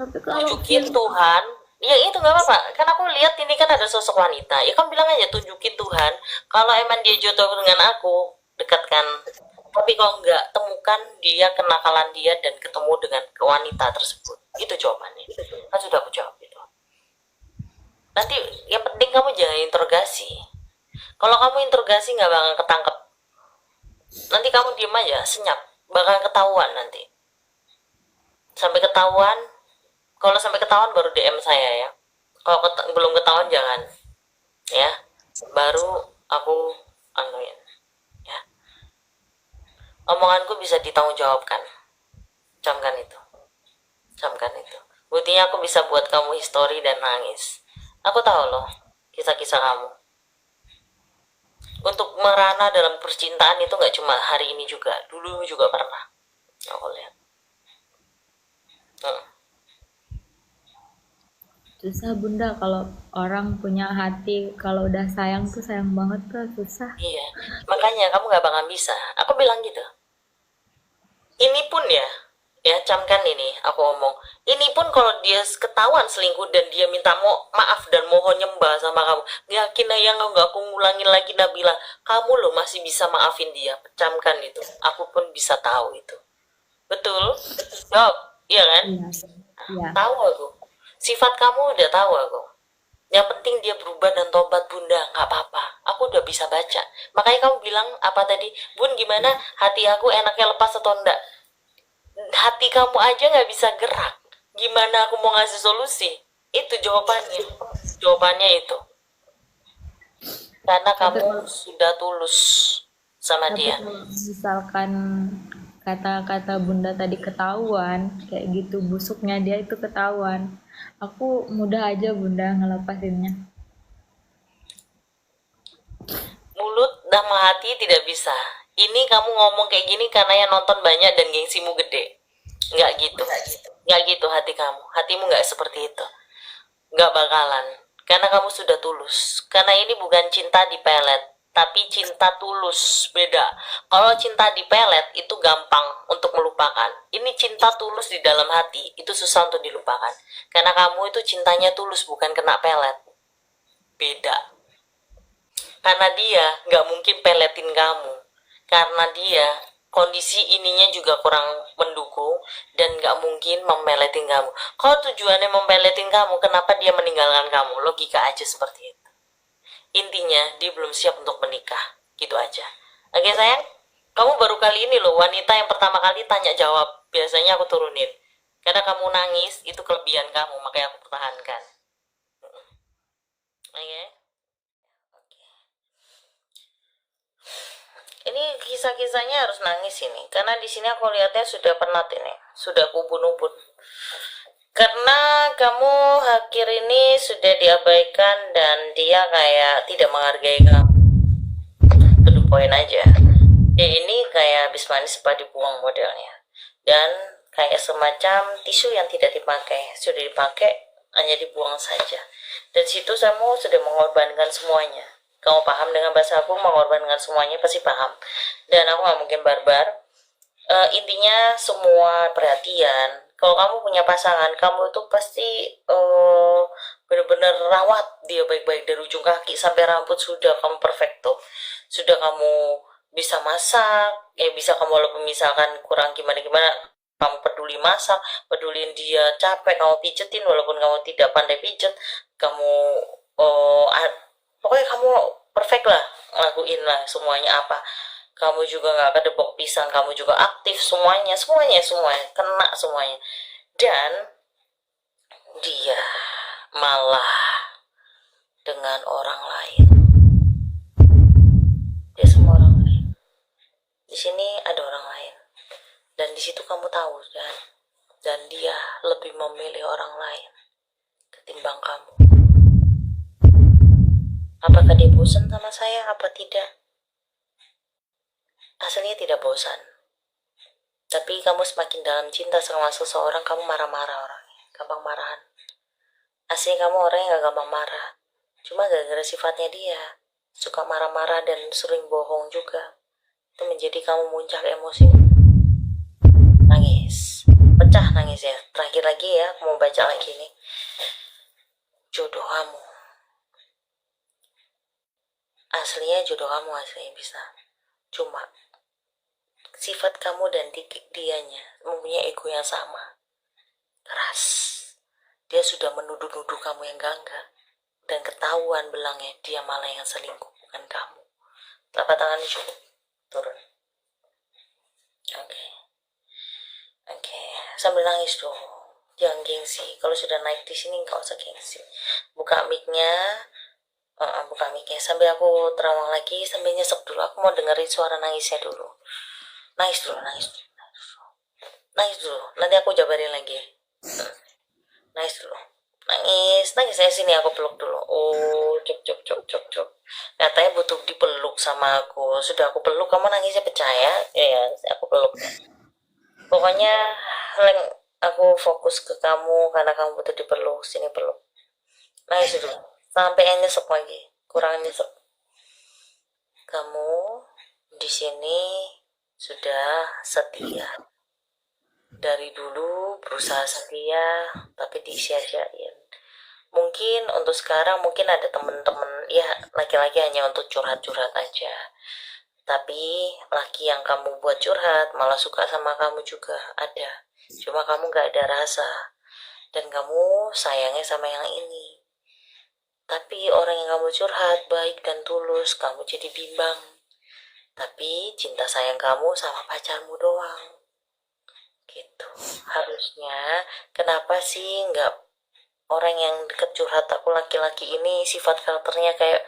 tapi kalau Tunjukin feeling, Tuhan. Ya itu nggak apa-apa. Kan aku lihat ini kan ada sosok wanita. Ya kan bilang aja tunjukin Tuhan. Kalau emang dia jodoh dengan aku, dekatkan. Tapi kalau enggak, temukan dia kenakalan dia dan ketemu dengan wanita tersebut. Itu jawabannya. Kan sudah aku jawab itu. Nanti yang penting kamu jangan interogasi. Kalau kamu interogasi nggak bakal ketangkep. Nanti kamu diem aja, senyap. Bakal ketahuan nanti. Sampai ketahuan, kalau sampai ketahuan baru DM saya ya. Kalau belum ketahuan jangan. Ya. Baru aku anuin. Ya. Omonganku bisa ditanggungjawabkan. Camkan itu. Camkan itu. Buktinya aku bisa buat kamu histori dan nangis. Aku tahu loh kisah-kisah kamu. Untuk merana dalam percintaan itu nggak cuma hari ini juga, dulu juga pernah. Aku lihat. susah bunda kalau orang punya hati, kalau udah sayang tuh sayang banget tuh susah. Iya, makanya kamu nggak bakal bisa. Aku bilang gitu. Ini pun ya camkan ini. Aku ngomong. Ini pun kalau dia ketahuan selingkuh dan dia minta maaf dan mohon nyembah sama kamu, yakin ya nggak aku ngulangin lagi Nabila. Kamu loh masih bisa maafin dia. Camkan itu. Aku pun bisa tahu itu. Betul? Jawab. Iya kan? Iya, iya. Tahu aku. Sifat kamu udah tahu aku. Yang penting dia berubah dan tobat bunda, nggak apa-apa. Aku udah bisa baca. Makanya kamu bilang apa tadi, bun gimana hati aku enaknya lepas atau enggak? Hati kamu aja nggak bisa gerak. Gimana aku mau ngasih solusi? Itu jawabannya. Jawabannya itu. Karena Tapi kamu sudah tulus sama tapi dia. kalau misalkan kata-kata bunda tadi ketahuan, kayak gitu busuknya dia itu ketahuan, aku mudah aja bunda ngelepasinnya. Mulut sama hati tidak bisa. Ini kamu ngomong kayak gini karena yang nonton banyak dan gengsimu gede. Nggak gitu. Nggak gitu hati kamu. Hatimu nggak seperti itu. Nggak bakalan. Karena kamu sudah tulus. Karena ini bukan cinta di pelet, tapi cinta tulus. Beda. Kalau cinta di pelet itu gampang untuk melupakan. Ini cinta tulus di dalam hati. Itu susah untuk dilupakan. Karena kamu itu cintanya tulus, bukan kena pelet. Beda. Karena dia nggak mungkin peletin kamu. Karena dia kondisi ininya juga kurang mendukung dan nggak mungkin memeletin kamu. Kalau tujuannya memeletin kamu, kenapa dia meninggalkan kamu? Logika aja seperti itu. Intinya dia belum siap untuk menikah, gitu aja. Oke sayang, kamu baru kali ini loh wanita yang pertama kali tanya jawab. Biasanya aku turunin. Karena kamu nangis, itu kelebihan kamu, makanya aku pertahankan. Oke? Ini kisah-kisahnya harus nangis ini, karena di sini aku lihatnya sudah penat ini, sudah ubun-ubun. Karena kamu akhir ini sudah diabaikan dan dia kayak tidak menghargai kamu. To the point aja. Dia ini kayak habis manis apa dibuang modelnya. Dan kayak semacam tisu yang tidak dipakai, sudah dipakai hanya dibuang saja. Dan situ kamu sudah mengorbankan semuanya. Kamu paham dengan bahasa aku, mengorbankan semuanya pasti paham. Dan aku gak mungkin barbar. Intinya semua perhatian. Kalau kamu punya pasangan, kamu itu pasti benar-benar rawat dia baik-baik dari ujung kaki sampai rambut sudah kamu perfecto. Sudah kamu bisa masak, bisa kamu walaupun misalkan kurang gimana-gimana, kamu peduli masak, peduliin dia capek, kamu pijetin walaupun kamu tidak pandai pijet, kamu pokoknya kamu perfect lah, ngelakuin lah semuanya apa. Kamu juga nggak kedebok pisang, kamu juga aktif semuanya kena semuanya. Dan dia malah dengan orang lain. Dia semua orang lain. Di sini ada orang lain. Dan di situ kamu tahu kan. Dan dia lebih memilih orang lain ketimbang kamu. Apakah dia bosan sama saya? Apa tidak? Aslinya tidak bosan. Tapi kamu semakin dalam cinta sama seseorang, kamu marah-marah orangnya, gampang marahan. Aslinya kamu orang yang gak gampang marah, cuma gara-gara sifatnya dia suka marah-marah dan sering bohong juga, itu menjadi kamu muncak emosi, nangis, pecah nangis ya. Terakhir lagi ya, aku mau baca lagi nih. Jodoh kamu, aslinya jodoh kamu aslinya bisa, cuma sifat kamu dan dianya mempunyai ego yang sama, keras. Dia sudah menuduh-nuduh kamu yang enggak, dan ketahuan belangnya dia malah yang selingkuh, bukan kamu. Telapak tangan cukup, turun. Oke. Oke, sambil nangis dong. Jangan gengsi. Kalau sudah naik di sini nggak usah gengsi. Buka mic-nya, buka mic-nya. Sambil aku terawang lagi, sambil nyesek dulu. Aku mau dengerin suara nangisnya dulu. Nangis dulu, nangis dulu. Nangis dulu. Nanti aku jabarin lagi. Nangis dulu. Nangis, nangis saya sini, aku peluk dulu. Oh, cuk. Katanya butuh dipeluk sama aku. Sudah aku peluk, kamu nangisnya pecah ya? Iya, aku peluk. Pokoknya aku fokus ke kamu karena kamu butuh dipeluk. Sini peluk. Nangis dulu. Sampai nyesek lagi. Kurang nyesek. Kamu di sini sudah setia. Dari dulu berusaha setia, tapi disia-siain. Mungkin untuk sekarang mungkin ada temen-temen ya laki-laki hanya untuk curhat-curhat aja. Tapi laki yang kamu buat curhat malah suka sama kamu juga ada. Cuma kamu gak ada rasa. Dan kamu sayangnya sama yang ini. Tapi orang yang kamu curhat baik dan tulus, kamu jadi bimbang. Tapi cinta sayang kamu sama pacarmu doang. Gitu. Harusnya kenapa sih nggak orang yang deket curhat aku laki-laki ini sifat karakternya kayak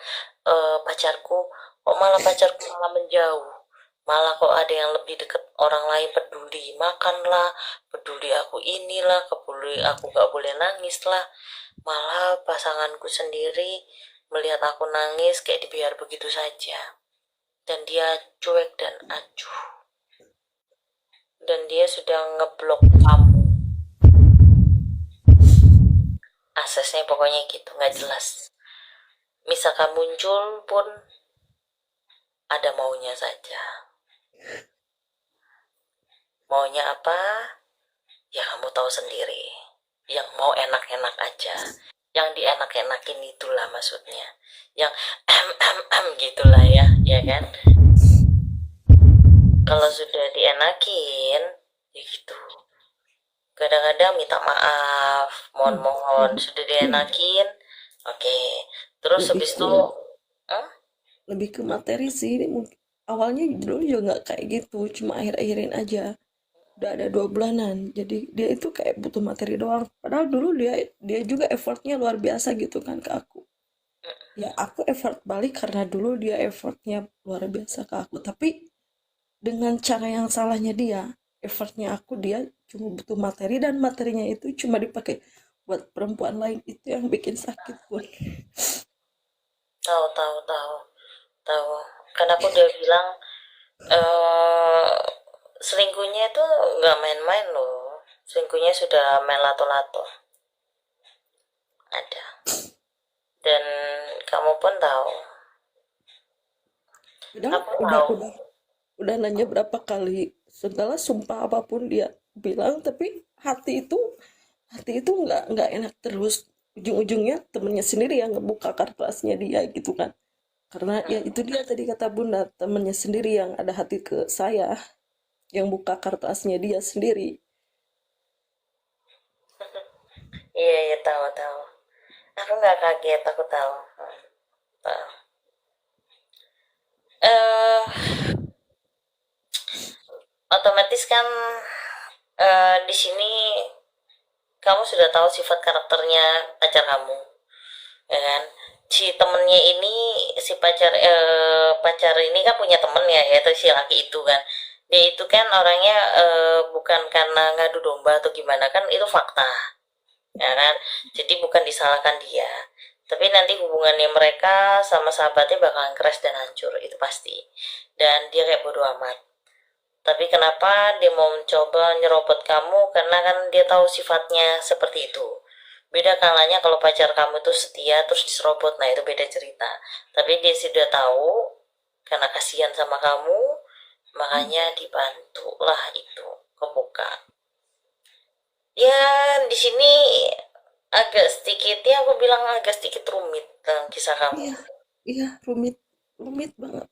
pacarku, kok malah pacarku malah menjauh, malah kok ada yang lebih deket orang lain, peduli makanlah, peduli aku inilah, peduli aku gak boleh nangis lah, malah pasanganku sendiri melihat aku nangis kayak dibiar begitu saja, dan dia cuek dan acuh, dan dia sudah ngeblok kamu aksesnya, pokoknya gitu, nggak jelas. Misalkan muncul pun ada maunya saja. Maunya apa? Ya kamu tahu sendiri. Yang mau enak-enak aja. Yang dienak-enakin itulah maksudnya. Yang gitulah ya kan? Kalau sudah dienakin, ya gitu. Kadang-kadang minta maaf, mohon-mohon, sudah dienakin, oke. Terus lebih habis ke itu, lebih ke materi sih. Awalnya dulu juga nggak kayak gitu, cuma akhir-akhirin aja. Udah ada 2 bulanan, jadi dia itu kayak butuh materi doang, padahal dulu dia juga effortnya luar biasa gitu kan ke aku. Ya aku effort balik karena dulu dia effortnya luar biasa ke aku, tapi dengan cara yang salahnya dia. Effortnya aku, dia cuma butuh materi, dan materinya itu cuma dipakai buat perempuan lain. Itu yang bikin sakit pun. tahu. Karena aku udah bilang, selingkuhnya itu nggak main-main loh. Selingkuhnya sudah main lato-lato. Ada. Dan kamu pun tahu. Udah, Aku udah, tahu. udah, udah nanya berapa kali, segala sumpah apapun dia bilang, tapi hati itu nggak enak terus. Ujung-ujungnya temennya sendiri yang ngebuka kartasnya dia gitu kan. Karena ya itu dia tadi kata Bunda, temennya sendiri yang ada hati ke saya, yang buka kartasnya dia sendiri. Iya, iya, tahu. Aku nggak kaget, aku tahu. Tahu. Eh, Otomatis kan di sini kamu sudah tahu sifat karakternya pacar kamu, ya kan? Si temennya ini, si pacar ini kan punya temen ya, yaitu si laki itu kan. Dia itu kan orangnya bukan karena ngadu domba atau gimana, kan itu fakta, ya kan? Jadi bukan disalahkan dia, tapi nanti hubungannya mereka sama sahabatnya bakalan keras dan hancur, itu pasti. Dan dia kayak bodo amat. Tapi kenapa dia mau mencoba nyerobot kamu? Karena kan dia tahu sifatnya seperti itu. Beda kalanya kalau pacar kamu tuh setia terus diserobot, nah itu beda cerita. Tapi dia sudah tahu karena kasihan sama kamu, makanya dibantulah itu kebuka. Ya di sini agak sedikit ya aku bilang agak sedikit rumit kisah kamu. Iya, iya, rumit, rumit banget.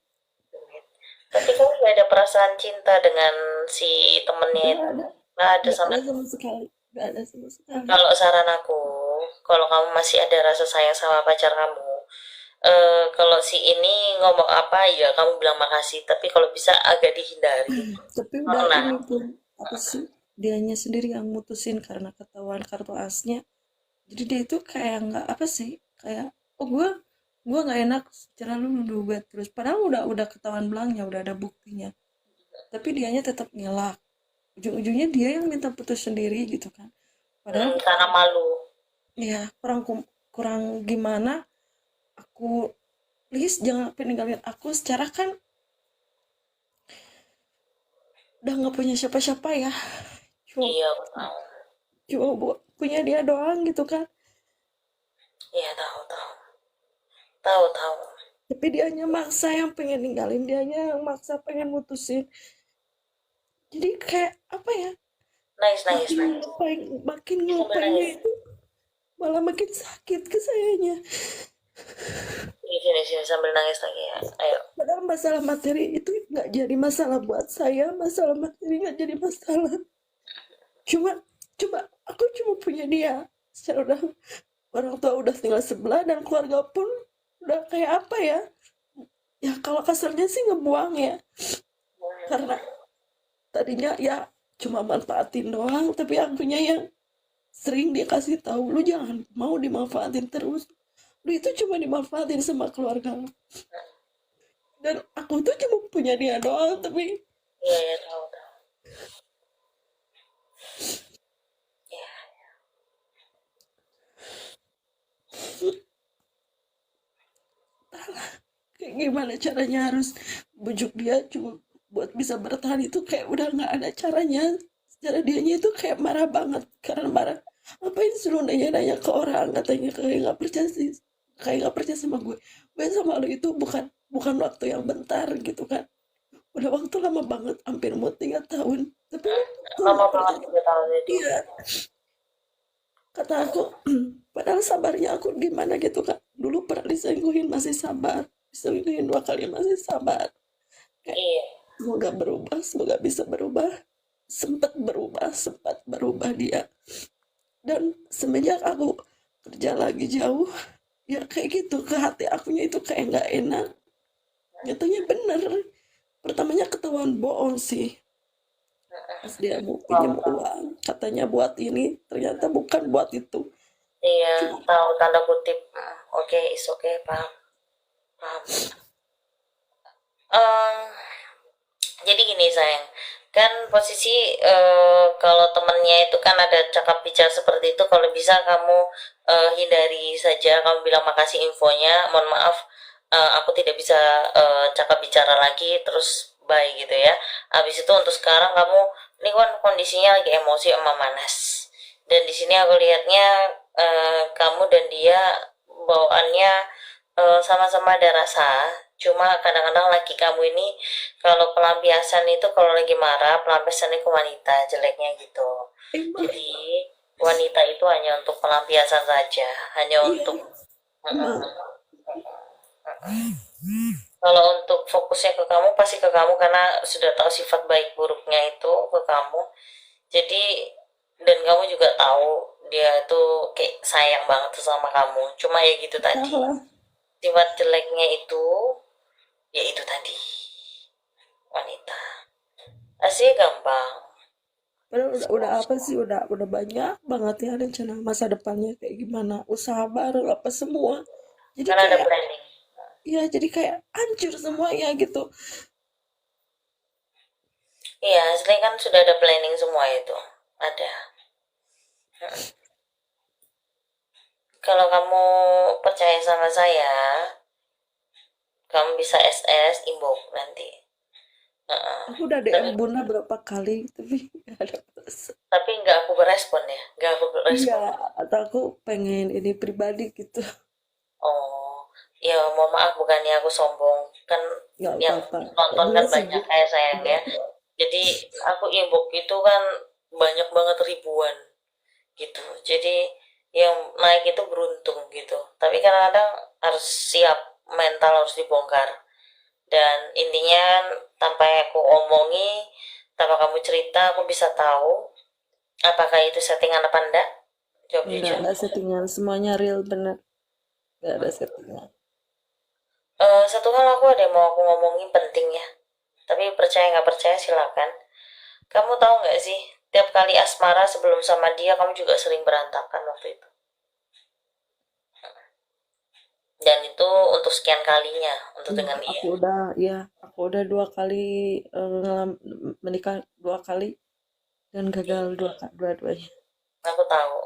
Rumit. Tapi kamu gak ada perasaan cinta dengan si temennya Nggak itu? ada, Gak ada nggak sama. ada sama sekali, nggak ada sama sekali. Kalau saran aku, kalau kamu masih ada rasa sayang sama pacar kamu, kalau si ini ngomong apa ya kamu bilang makasih. Tapi kalau bisa agak dihindari. Tapi udah Karena ini pun apa sih? Dianya sendiri yang mutusin karena ketahuan kartu asnya. Jadi dia itu kayak nggak apa sih? Kayak oh gue nggak enak secara lu nuduh gue terus. Padahal udah ketahuan belangnya, udah ada buktinya. Tapi dianya tetap ngelak. Ujung-ujungnya dia yang minta putus sendiri gitu kan. Padahal karena malu. ya kurang gimana aku please jangan peninggalin aku secara kan udah nggak punya siapa-siapa ya cuma Iya aku tahu. cuma punya dia doang gitu kan Iya tahu tahu tahu tahu. tapi dianya maksa yang pengen ninggalin dianya yang maksa pengen mutusin jadi kayak apa ya Nangis nangis makin nangis. ngelupain makin Sambil ngelupainnya nangis. itu malah makin sakit ke sayanya Sini sini sini sambil nangis lagi ya. Ayo. padahal masalah materi itu nggak jadi masalah buat saya masalah materi nggak jadi masalah cuma coba aku cuma punya dia secara udah orang tua udah tinggal sebelah dan keluarga pun udah kayak apa ya ya kalau kasarnya sih ngebuang ya karena tadinya ya cuma manfaatin doang tapi akunya yang sering dia kasih tahu lu jangan mau dimanfaatin terus lu itu cuma dimanfaatin sama keluarga lu dan aku tuh cuma punya dia doang tapi Iya ya tahu tahu. Ya. kayak gimana caranya harus bujuk dia cuma buat bisa bertahan itu kayak udah nggak ada caranya secara dianya itu kayak marah banget karena marah ngapain selalu nanya-nanya ke orang katanya kayak nggak percaya sih kayak nggak percaya sama gue sama lu itu bukan waktu yang bentar gitu kan udah waktu lama banget hampir mau 3 tahun tapi gue Lama nggak banget percaya 3 tahun itu. dia kata aku padahal sabarnya aku gimana gitu kan dulu pernah diselingkuhin masih sabar diselingkuhin 2 kali masih sabar kayak Iya. semoga bisa berubah sempat berubah dia dan semenjak aku kerja lagi jauh ya kayak gitu ke hati akunya itu kayak nggak enak nyatanya bener pertamanya ketahuan bohong sih pas dia mau pinjam uang katanya buat ini ternyata bukan buat itu Iya cuma tahu tanda kutip. Oke is oke paham paham. Em, jadi gini sayang, kan posisi kalau temennya itu kan ada cakap bicara seperti itu, kalau bisa kamu hindari saja. Kamu bilang makasih infonya, mohon maaf aku tidak bisa cakap bicara lagi, terus bye gitu ya. Habis itu untuk sekarang kamu ini kan kondisinya lagi emosi sama manas, dan di sini aku lihatnya kamu dan dia bawaannya sama-sama ada rasa. Cuma kadang-kadang laki kamu ini kalau pelampiasan itu kalau lagi marah pelampiasannya ke wanita jeleknya gitu. emang Jadi wanita itu hanya untuk pelampiasan saja, hanya iya untuk emang kalau untuk fokusnya ke kamu pasti ke kamu karena sudah tahu sifat baik buruknya itu ke kamu. Jadi dan kamu juga tahu dia itu kayak sayang banget sama kamu. Cuma ya gitu tadi. salah Sifat jeleknya itu ya itu tadi wanita. Asli gampang. padahal udah apa sih udah banyak banget ya rencana masa depannya kayak gimana usaha bareng apa semua jadi Karena ada kayak planning. ya jadi kayak hancur semuanya gitu Iya, asli kan sudah ada planning semua itu. Ada. Kalau kamu percaya sama saya, kamu bisa SS inbox nanti. Heeh. Aku udah Tapi DM Bunda berapa kali, tapi nggak ada balas. tapi nggak aku berespon ya, nggak aku Iya, berespon. atau aku pengen ini pribadi gitu. Oh, ya mohon maaf bukannya aku sombong, kan Nggak yang apa-apa. nonton Bunda kan banyak sibuk. kayak sayang Iya. ya. Jadi aku inbox itu kan banyak banget ribuan gitu. Jadi yang naik itu beruntung gitu. Tapi kadang-kadang harus siap, mental harus dibongkar. Dan intinya tanpa aku omongi, tanpa kamu cerita, aku bisa tahu apakah itu settingan apa enggak. Jawab jujur. Nggak settingan. Semuanya real bener. Nggak ada settingan. Satu hal aku ada yang mau aku ngomongin penting ya. Tapi percaya nggak percaya silakan. Kamu tahu nggak sih, tiap kali asmara sebelum sama dia kamu juga sering berantakan waktu itu. Dan itu untuk sekian kalinya untuk Iya, dengan dia. aku udah 2 kali menikah 2 kali dan gagal dua-duanya. Aku tahu.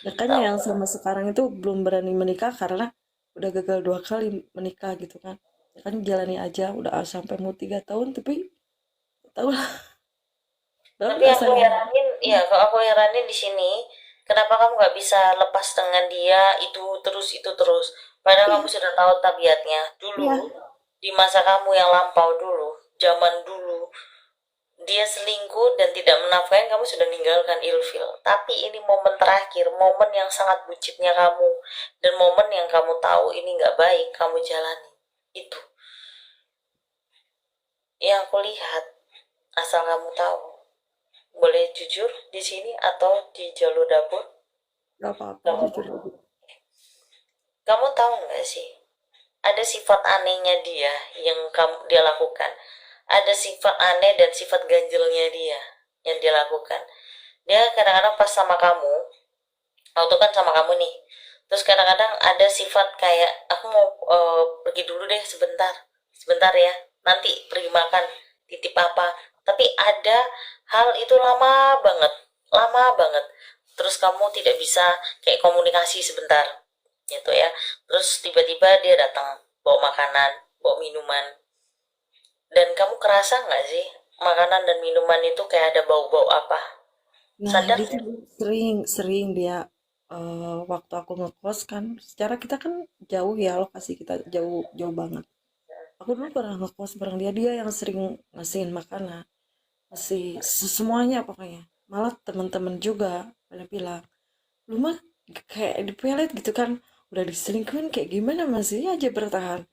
Makanya Tahu. yang sama sekarang itu belum berani menikah karena udah gagal 2 kali menikah gitu kan. Ya kan jalani aja, udah sampai mau 3 tahun tapi tahu lah, Tapi udah aku sayang. heranin, ya kalau aku heranin di sini, kenapa kamu nggak bisa lepas dengan dia itu terus. Padahal kamu Iya, sudah tahu tabiatnya dulu, iya, di masa kamu yang lampau dulu, zaman dulu, dia selingkuh dan tidak menafkahi, kamu sudah ninggalkan ilfil. Tapi ini momen terakhir, momen yang sangat bucitnya kamu, dan momen yang kamu tahu ini nggak baik, kamu jalani. Itu yang aku lihat, asal kamu tahu. Boleh jujur di sini atau di jalur dapur? nggak apa-apa Kamu, jujur aja. kamu tahu nggak sih? Ada sifat anehnya dia yang dia lakukan. Ada sifat aneh dan sifat ganjilnya dia yang dia lakukan. Dia kadang-kadang pas sama kamu, waktu kan sama kamu nih. Terus kadang-kadang ada sifat kayak aku mau pergi dulu deh sebentar, sebentar ya. Nanti pergi makan, titip apa. Tapi ada hal itu lama banget. Terus kamu tidak bisa kayak komunikasi sebentar, gitu ya. Terus tiba-tiba dia datang bawa makanan, bawa minuman, dan kamu kerasa nggak sih makanan dan minuman itu kayak ada bau-bau apa? Nah, Sadar dia tuh nggak? sering dia waktu aku ngekos kan, secara kita kan jauh ya, lokasi kita jauh jauh banget. Aku dulu pernah ngekos bareng dia, dia yang sering ngasihin makanan, ngasih semuanya pokoknya. Malah teman-teman juga pada bilang, lu mah kayak dipelet gitu kan, udah diselingkuhin kayak gimana masih aja bertahan,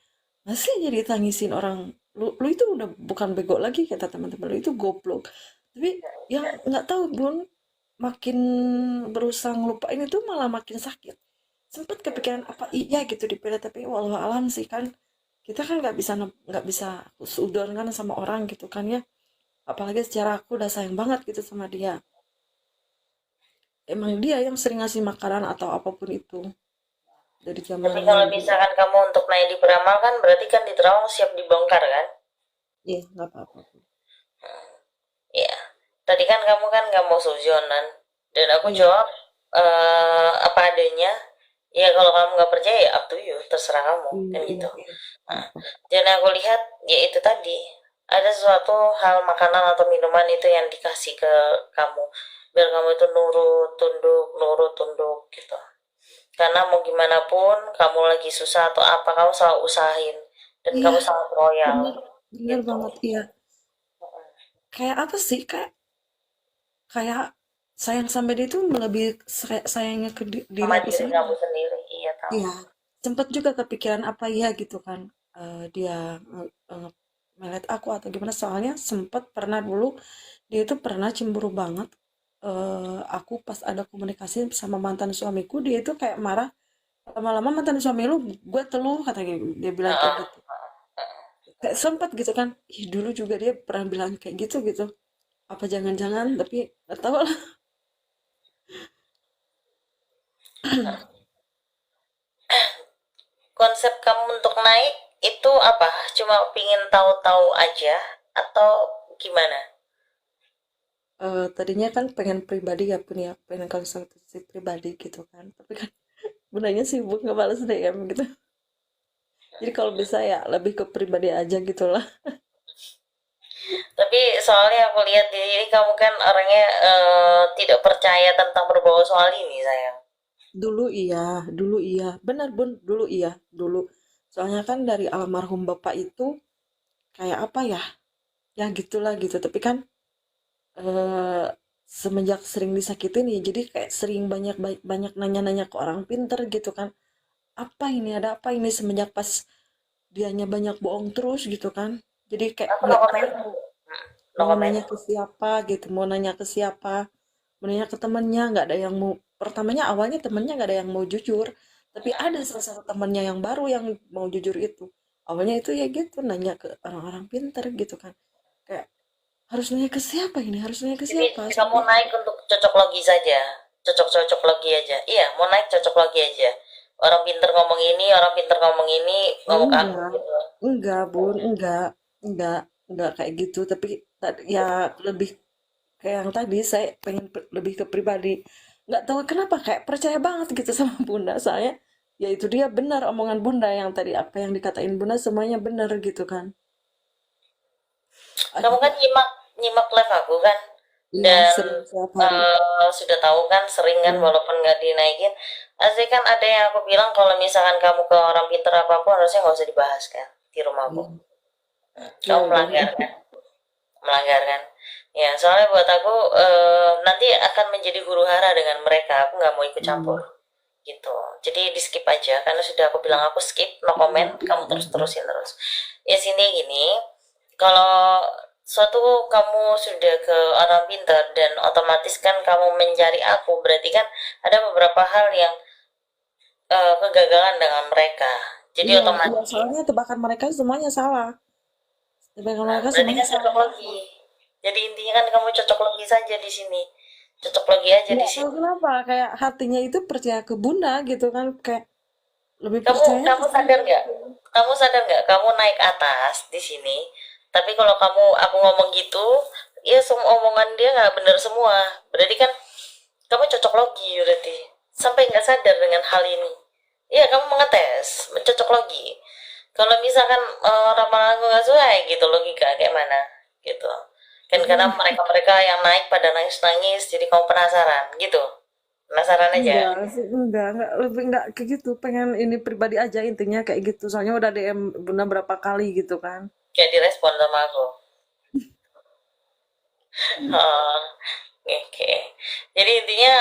masih aja ditangisin orang. Lu itu udah bukan bego lagi kata teman-teman, lu itu goblok. Tapi yang nggak tahu Bun, makin berusaha ngelupain itu malah makin sakit. Sempet kepikiran apa iya gitu dipelet, tapi walau alam sih kan, kita kan nggak bisa sudon kan sama orang gitu kan ya, apalagi secara aku udah sayang banget gitu sama dia. Emang dia yang sering ngasih makanan atau apapun itu dari Tapi zaman kalau misalkan kamu untuk naik di peramal kan berarti kan di Terawang siap dibongkar kan? iya nggak apa-apa. Iya. Tadi kan kamu kan nggak mau suzonan dan aku Iya, jawab apa adanya. Ya kalau kamu nggak percaya ya up to you, terserah kamu iya, kan iya, gitu. nggak Nah, apa. dan aku lihat ya itu tadi ada sesuatu hal makanan atau minuman itu yang dikasih ke kamu biar kamu itu nurut tunduk gitu. Karena mau gimana pun kamu lagi susah atau apa kamu selalu usahain dan Iya, kamu sangat royal bener, bener gitu. banget iya. Kayak apa sih? Kayak sayang sampai dia itu melebihi sayangnya ke diri Sama aku diri sendiri. kamu sendiri, iya tahu. Iya, sempet juga kepikiran apa ya gitu kan. Dia melet aku atau gimana, soalnya sempet pernah dulu dia itu pernah cemburu banget. Aku pas ada komunikasi sama mantan suamiku, dia itu kayak marah, lama-lama mantan suami lu gue teluh katanya, dia bilang kayak Heeh. gitu. Kayak sempat gitu kan, ih dulu juga dia pernah bilang kayak gitu gitu, apa jangan-jangan, tapi nggak tahu lah. Konsep kamu untuk naik itu apa? Cuma pingin tahu-tahu aja atau gimana? Tadinya kan pengen pribadi ya, punya pengen konsultasi pribadi gitu kan, tapi kan bundanya sibuk nggak balas DM gitu, jadi kalau bisa ya lebih ke pribadi aja gitu lah. soalnya aku lihat di sini kamu kan orangnya tidak percaya tentang berbau soal ini, sayang. Dulu iya, benar Bun, dulu iya, dulu. Soalnya kan dari almarhum bapak itu kayak apa ya? Ya gitulah gitu. Tapi kan eh, semenjak sering disakitin ya, jadi kayak sering banyak banyak nanya-nanya ke orang pinter gitu kan. Apa ini? Ada apa ini semenjak pas dianya banyak bohong terus gitu kan. Jadi kayak Aku no nggak comment. tahu No mau comment. nanya ke siapa gitu, mau nanya ke siapa, mau nanya ke temennya, nggak ada yang mau. Pertamanya awalnya temennya nggak ada yang mau jujur, tapi ada salah satu temennya yang baru yang mau jujur itu. Awalnya itu ya gitu, nanya ke orang-orang pinter gitu kan. Kayak harus nanya ke siapa ini, harus nanya ke Jadi siapa kamu sampai naik untuk cocok logi saja, cocok logi aja. Iya, mau naik cocok logi aja. Orang pinter ngomong ini, orang pinter ngomong ini, ngomong ke aku enggak, gitu. enggak Bun, enggak, enggak kayak gitu. Tapi ya lebih kayak yang tadi saya pengen lebih ke pribadi. Nggak tahu kenapa kayak percaya banget gitu sama Bunda saya. Ya itu dia benar omongan Bunda yang tadi apa yang dikatain Bunda semuanya benar gitu kan. Kamu kan Akhirnya nyimak nyimak live aku kan, iya dan sering tiap hari. sudah tahu kan sering kan Iya, walaupun nggak dinaikin. Asli kan ada yang aku bilang kalau misalkan kamu ke orang pinter apapun harusnya nggak usah dibahas kan di rumahku. iya, Kamu betul dan melanggar kan? Melanggar kan? Ya, soalnya buat aku nanti akan menjadi huru hara dengan mereka. Aku nggak mau ikut campur iya, gitu. Jadi di skip aja karena sudah aku bilang aku skip, no iya, comment, iya, kamu terus iya. terusin terus. Ya sini gini, kalau suatu kamu sudah ke orang pintar dan otomatis kan kamu mencari aku, berarti kan ada beberapa hal yang kegagalan dengan mereka. Jadi Iya, iya, otomatis, soalnya tebakan mereka semuanya salah. Tebakan nah mereka berarti semuanya kan cocok salah. logi. Jadi intinya kan kamu cocok logi saja di sini, cocok logi aja di Nggak tahu sini. kenapa kayak hatinya itu percaya ke Bunda gitu kan kayak lebih Kamu percaya ke kamu Bunda sadar nggak? gitu. Kamu sadar nggak? Kamu naik atas di sini. Tapi kalau kamu aku ngomong gitu, ya semua omongan dia nggak benar semua. Berarti kan kamu cocok logi berarti. Sampai nggak sadar dengan hal ini. Iya, kamu mengetes, cocok logi. Kalau misalkan ramalan aku nggak sesuai gitu logika kayak mana gitu. Kan karena Tapi mereka-mereka yang naik pada nangis-nangis, jadi kamu penasaran gitu. Penasaran aja. enggak sih, enggak, lebih enggak kayak gitu. Pengen ini pribadi aja intinya kayak gitu. Soalnya udah DM Bunda berapa kali gitu kan. Kayak direspon sama aku. Oh, oke. Jadi intinya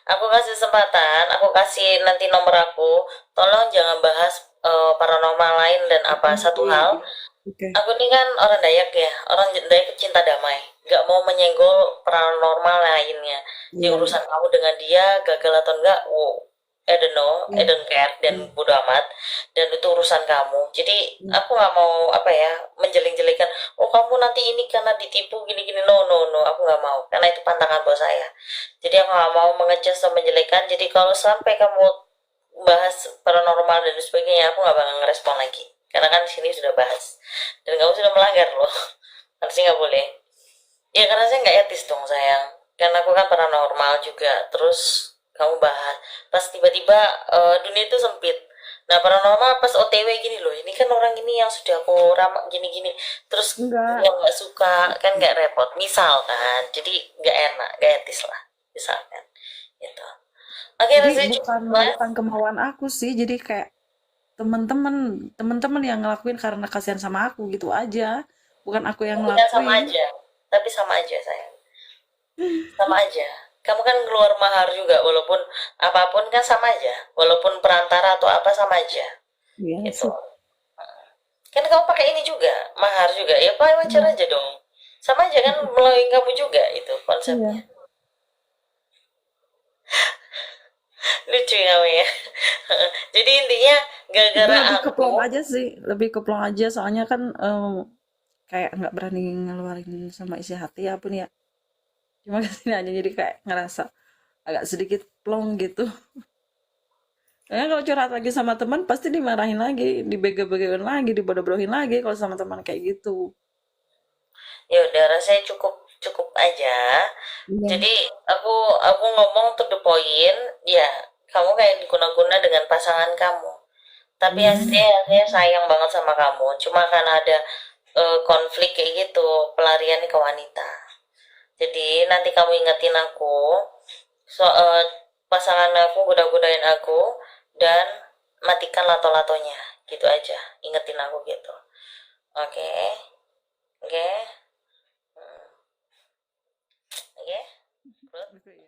aku kasih kesempatan, aku kasih nanti nomor aku. Tolong jangan bahas paranormal lain dan apa satu Iya, hal. iya. Oke. Aku ini kan orang Dayak ya, orang Dayak cinta damai. Gak mau menyenggol paranormal lainnya. Di Iya, iya. urusan kamu dengan dia gagal atau enggak, wow, I don't know, I Iya, don't care iya, dan bodo amat. Dan itu urusan kamu. Jadi iya. aku nggak mau apa ya menjelek-jelekan. Oh kamu nanti ini karena ditipu gini-gini. No no no, aku nggak mau. Karena itu pantangan bos saya. Jadi aku nggak mau mengecas atau menjelekan. Jadi kalau sampai kamu bahas paranormal dan sebagainya, aku nggak bakal ngerespon lagi. Karena kan di sini sudah bahas dan kamu sudah melanggar loh. Harusnya nggak boleh. Ya karena saya nggak etis dong sayang. Karena aku kan paranormal juga. Terus kamu bahas. Pas tiba-tiba dunia itu sempit. Nah paranormal pas OTW gini loh. Ini kan orang ini yang sudah aku ramak gini-gini. Terus Enggak. yang nggak suka kan nggak repot. Misal kan. Jadi nggak enak, nggak etis lah. Misalkan. Gitu. Oke Jadi rasanya cukup bukan mas. bukan kemauan aku sih. Jadi kayak teman-teman teman-teman yang ngelakuin karena kasihan sama aku gitu aja. Bukan aku yang Tapi kan sama ngelakuin. aja. Tapi sama aja sayang. Sama aja. Kamu kan keluar mahar juga, walaupun apapun kan sama aja. Walaupun perantara atau apa sama aja. Iya Gitu. sih. Kan kamu pakai ini juga, mahar juga. Ya pakai wajar Iya. aja dong. Sama aja kan melalui kamu juga itu konsepnya. Iya. Lucu kamu ya. Jadi intinya Itu gara-gara lebih ke aku, plong aja sih, lebih ke plong aja soalnya kan kayak nggak berani ngeluarin sama isi hati ya pun ya. Cuma kesini aja jadi kayak ngerasa agak sedikit plong gitu. Karena kalau curhat lagi sama teman pasti dimarahin lagi, dibego-begoin lagi, dibodoh-bodohin lagi kalau sama teman kayak gitu. ya udah rasanya cukup cukup aja. Iya. Jadi aku ngomong to the point, ya kamu kayak diguna-guna dengan pasangan kamu. Tapi Iya. aslinya sayang banget sama kamu. Cuma karena ada konflik kayak gitu, pelarian ke wanita. Jadi nanti kamu ingetin aku, pasangan aku goda-godain aku, dan matikan lato-latonya, gitu aja. Ingetin aku gitu. Oke, oke, oke. Betul ya.